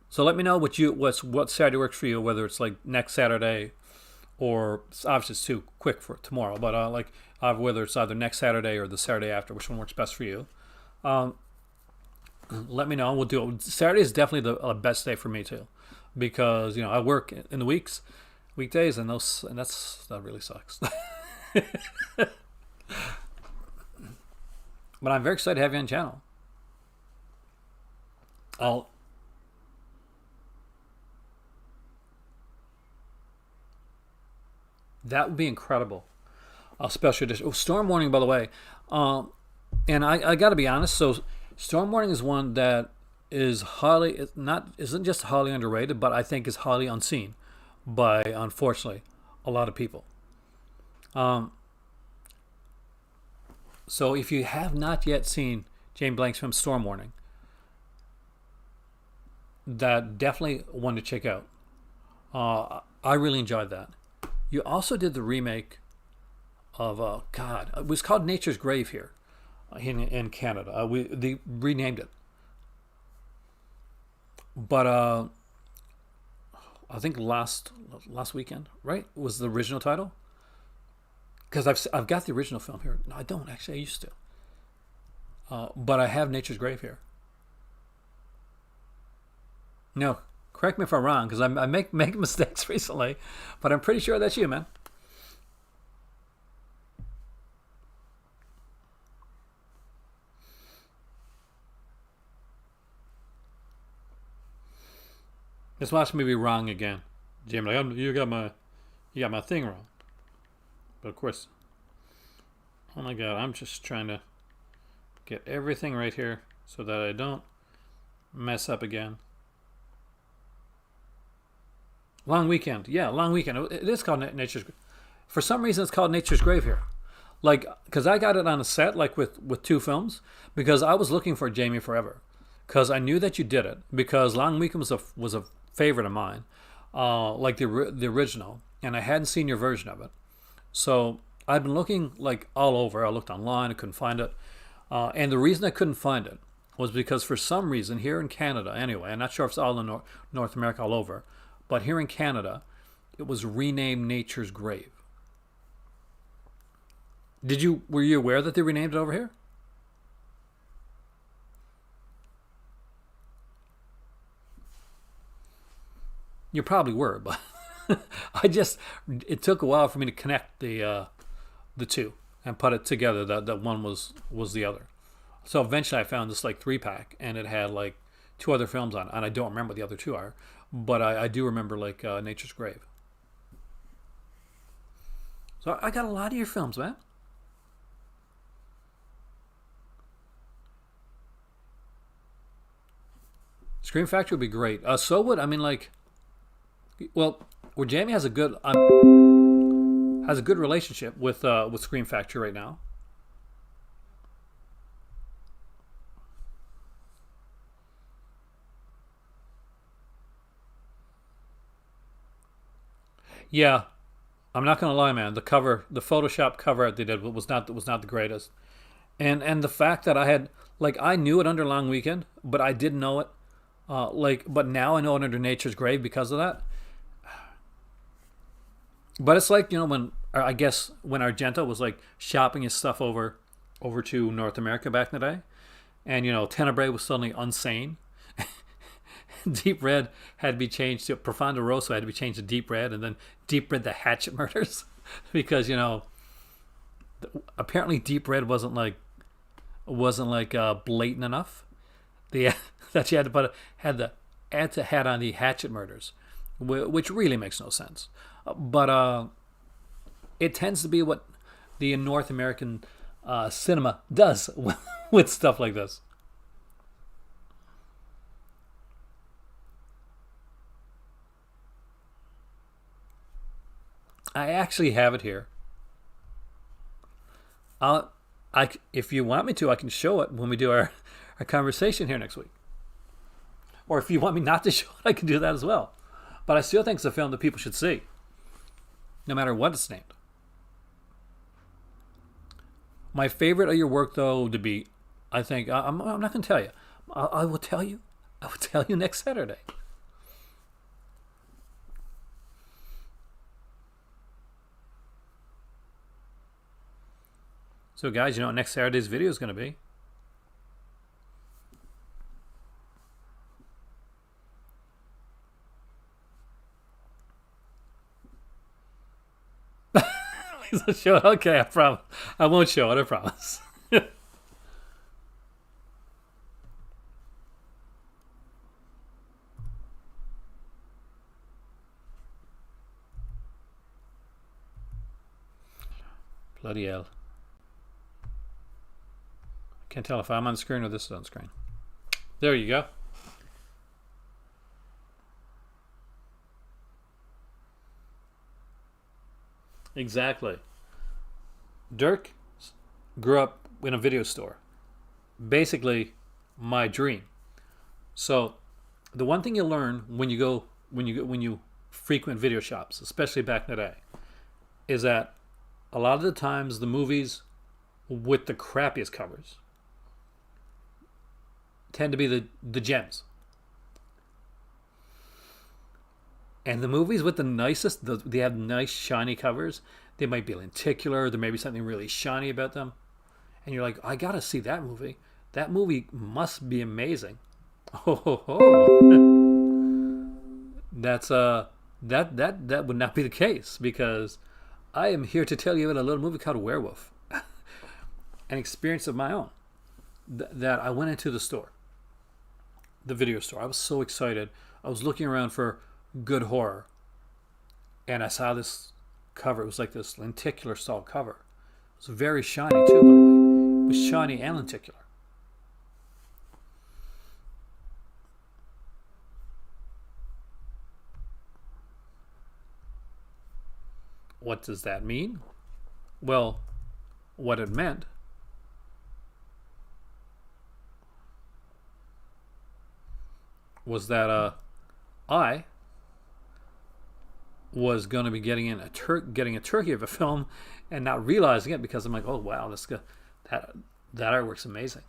So let me know what Saturday works for you, whether it's like next Saturday or obviously it's too quick for tomorrow, but whether it's either next Saturday or the Saturday after, which one works best for you. Let me know. We'll do it. Saturday is definitely the best day for me too, because I work in the weekdays, and that really sucks. But I'm very excited to have you on the channel. That would be incredible. A special edition. Oh, Storm Warning, by the way. And I got to be honest. So, Storm Warning is one that isn't just highly underrated, but I think is highly unseen by, unfortunately, a lot of people. So if you have not yet seen Jane Blank's film Storm Warning, that definitely one to check out. I really enjoyed that. You also did the remake of it was called Nature's Grave here in Canada. They renamed it, but I think last weekend, right, was the original title. Because I've got the original film here. No, I don't actually. I used to, but I have Nature's Grave here. No, correct me if I'm wrong, because I make mistakes recently, but I'm pretty sure that's you, man. Just watch me be wrong again, Jim. You got my thing wrong. But of course, oh my God, I'm just trying to get everything right here so that I don't mess up again. Long Weekend. Yeah, Long Weekend. It is called Nature's Grave. For some reason, it's called Nature's Grave here. Because I got it on a set, with two films, because I was looking for Jamie forever. Because I knew that you did it. Because Long Weekend was a favorite of mine. The original. And I hadn't seen your version of it. So I've been looking all over. I looked online. I couldn't find it. And the reason I couldn't find it was because for some reason here in Canada, anyway, I'm not sure if it's all in North America all over, but here in Canada, it was renamed Nature's Grave. Were you aware that they renamed it over here? You probably were, but it took a while for me to connect the two and put it together that one was the other. So eventually I found this 3-pack, and it had two other films on it, and I don't remember what the other two are, but I do remember Nature's Grave. So I got a lot of your films, man. Scream Factory would be great. So would where Jamie has a good relationship with Scream Factory right now. Yeah, I'm not gonna lie, man. The Photoshop cover they did was not the greatest, and the fact that I knew it under Long Weekend, but I didn't know it, but now I know it under Nature's Grave because of that. But it's when Argento was shopping his stuff over to North America back in the day, and Tenebrae was suddenly Unsane. Deep Red had to be changed to Profondo Rosso, had to be changed to Deep Red, and then Deep Red the Hatchet Murders, because apparently Deep Red wasn't blatant enough. That you had to had on the Hatchet Murders, which really makes no sense. But it tends to be what the North American cinema does with stuff like this. I actually have it here. If you want me to, I can show it when we do our conversation here next week. Or if you want me not to show it, I can do that as well. But I still think it's a film that people should see, no matter what it's named. My favorite of your work, though, to be, I think, I'm not going to tell you. I will tell you I will tell you next Saturday. So guys, you know what next Saturday's video is going to be? Please show it. Okay, I promise. I won't show it, I promise. Bloody hell. Can't tell if I'm on screen or this is on screen. There you go. Exactly. Dirk grew up in a video store. Basically, my dream. So, the one thing you learn when you frequent video shops, especially back in the day, is that a lot of the times the movies with the crappiest covers tend to be the gems. And the movies with the nicest, they have nice shiny covers. They might be lenticular. There may be something really shiny about them. And you're like, I gotta see that movie. That movie must be amazing. Oh, ho, ho. That's that would not be the case, because I am here to tell you about a little movie called Werewolf. An experience of my own. That I went into the store. The video store. I was so excited. I was looking around for good horror, and I saw this cover. It was like this lenticular style cover. It was very shiny too, by the way. It was shiny and lenticular. What does that mean? Well, what it meant was that I was going to be getting a turkey of a film and not realizing it, because I'm like, oh wow, that artwork's amazing.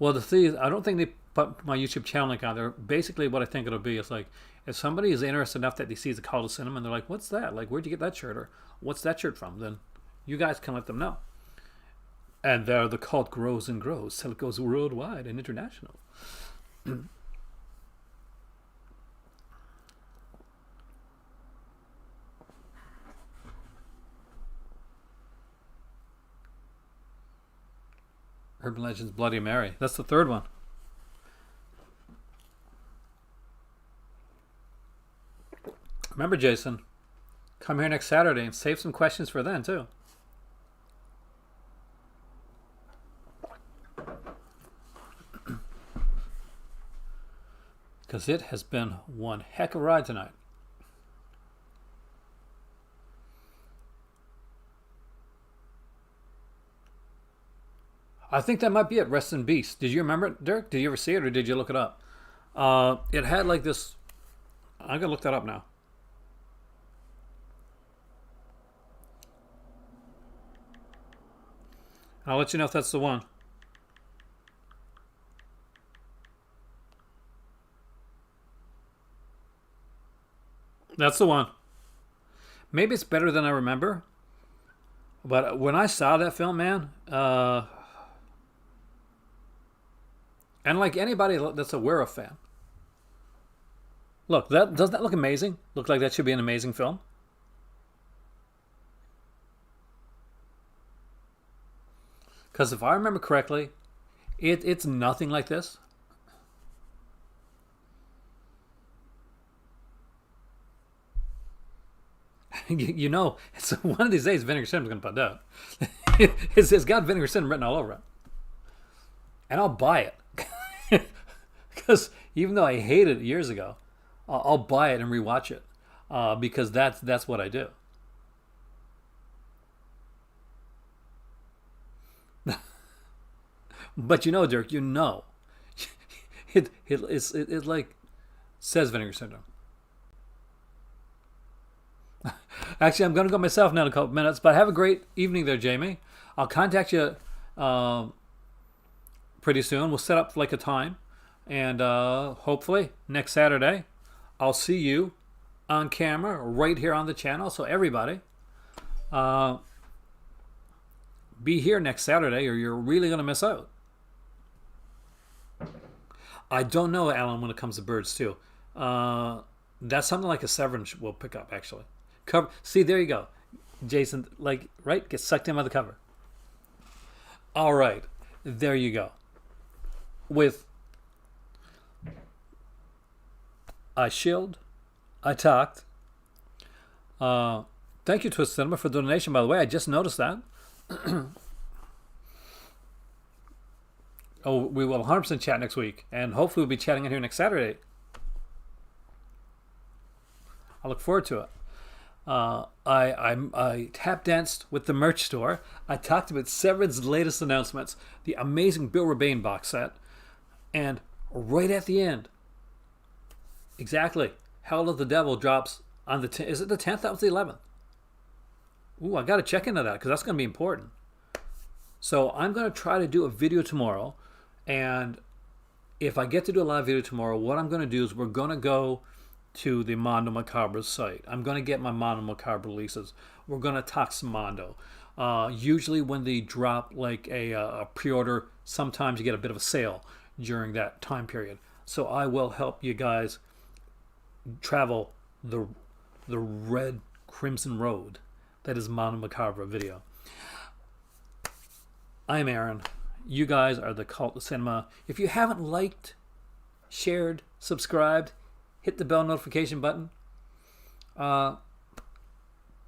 Well, the thing is, I don't think they put my YouTube channel link on there. Basically, what I think it'll be is like, if somebody is interested enough that they see the Call to Cinema and they're like, what's that? Like, where'd you get that shirt? Or what's that shirt from? Then you guys can let them know. And there the cult grows and grows till it goes worldwide and international. Urban Legends Bloody Mary. That's the third one. Remember, Jason, come here next Saturday and save some questions for then, too. Because it has been one heck of a ride tonight. I think that might be it. Rest in Peace. Did you remember it, Dirk? Did you ever see it, or did you look it up? It had like this. I'm gonna look that up now. I'll let you know if that's the one. That's the one. Maybe it's better than I remember. But when I saw that film, man, and like anybody that's a Werewolf fan, look, doesn't that look amazing? Look like that should be an amazing film. Because if I remember correctly, it's nothing like this. You know, it's one of these days Vinegar Syndrome's going to put out. It's got Vinegar Syndrome written all over it. And I'll buy it. Because even though I hated it years ago, I'll buy it and rewatch it. Because that's what I do. But you know, Dirk, you know, it like says Vinegar Syndrome. Actually, I'm going to go myself now in a couple minutes, but have a great evening there, Jamie. I'll contact you pretty soon. We'll set up like a time, and hopefully next Saturday I'll see you on camera right here on the channel. So everybody, be here next Saturday or you're really going to miss out. I don't know, Alan, when it comes to birds too. That's something like a Severin will pick up, actually. Cover. See, there you go. Jason, like, right? Get sucked in by the cover. All right. There you go. With I shilled, I talked. Thank you, Twist Cinema, for the donation, by the way. I just noticed that. Oh, we will 100% chat next week. And hopefully we'll be chatting in here next Saturday. I look forward to it. I tap danced with the merch store. I talked about Severin's latest announcements, the amazing Bill Rebain box set, and right at the end, exactly, Hell of the Devil drops on the 10th. Is it the 10th? That was the 11th. Ooh, I got to check into that because that's going to be important. So I'm going to try to do a video tomorrow, and if I get to do a live video tomorrow, what I'm going to do is we're going to go to the Mondo Macabre site. I'm going to get my Mondo Macabre releases. We're going to talk some Mondo. Usually when they drop like a pre-order, sometimes you get a bit of a sale during that time period. So I will help you guys travel the red crimson road that is Mondo Macabre video. I'm Aaron. You guys are the Cult of Cinema. If you haven't liked, shared, subscribed, hit the bell notification button.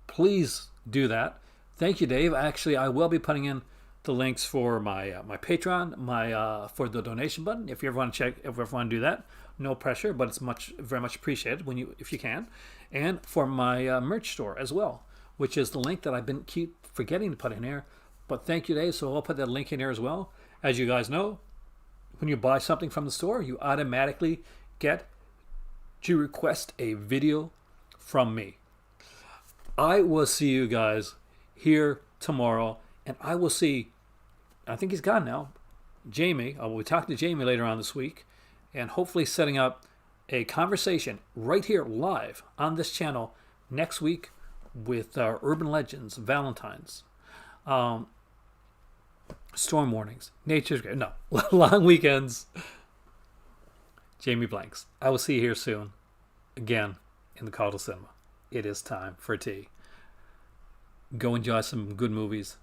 Please do that. Thank you, Dave. Actually, I will be putting in the links for my my Patreon, for the donation button. If you ever want to check, if you ever want to do that, no pressure, but it's very much appreciated if you can. And for my merch store as well, which is the link that I've been keep forgetting to put in here. But thank you, Dave. So I'll put that link in here as well. As you guys know, when you buy something from the store, you automatically get to request a video from me. I will see you guys here tomorrow, and I will see, I think he's gone now, Jamie. I will be talking to Jamie later on this week, and hopefully setting up a conversation right here live on this channel next week with Urban Legends, Valentine's, storm warnings, nature's great, no, long weekends, Jamie Blanks. I will see you here soon, again, in the Cult of Cinema. It is time for tea. Go enjoy some good movies.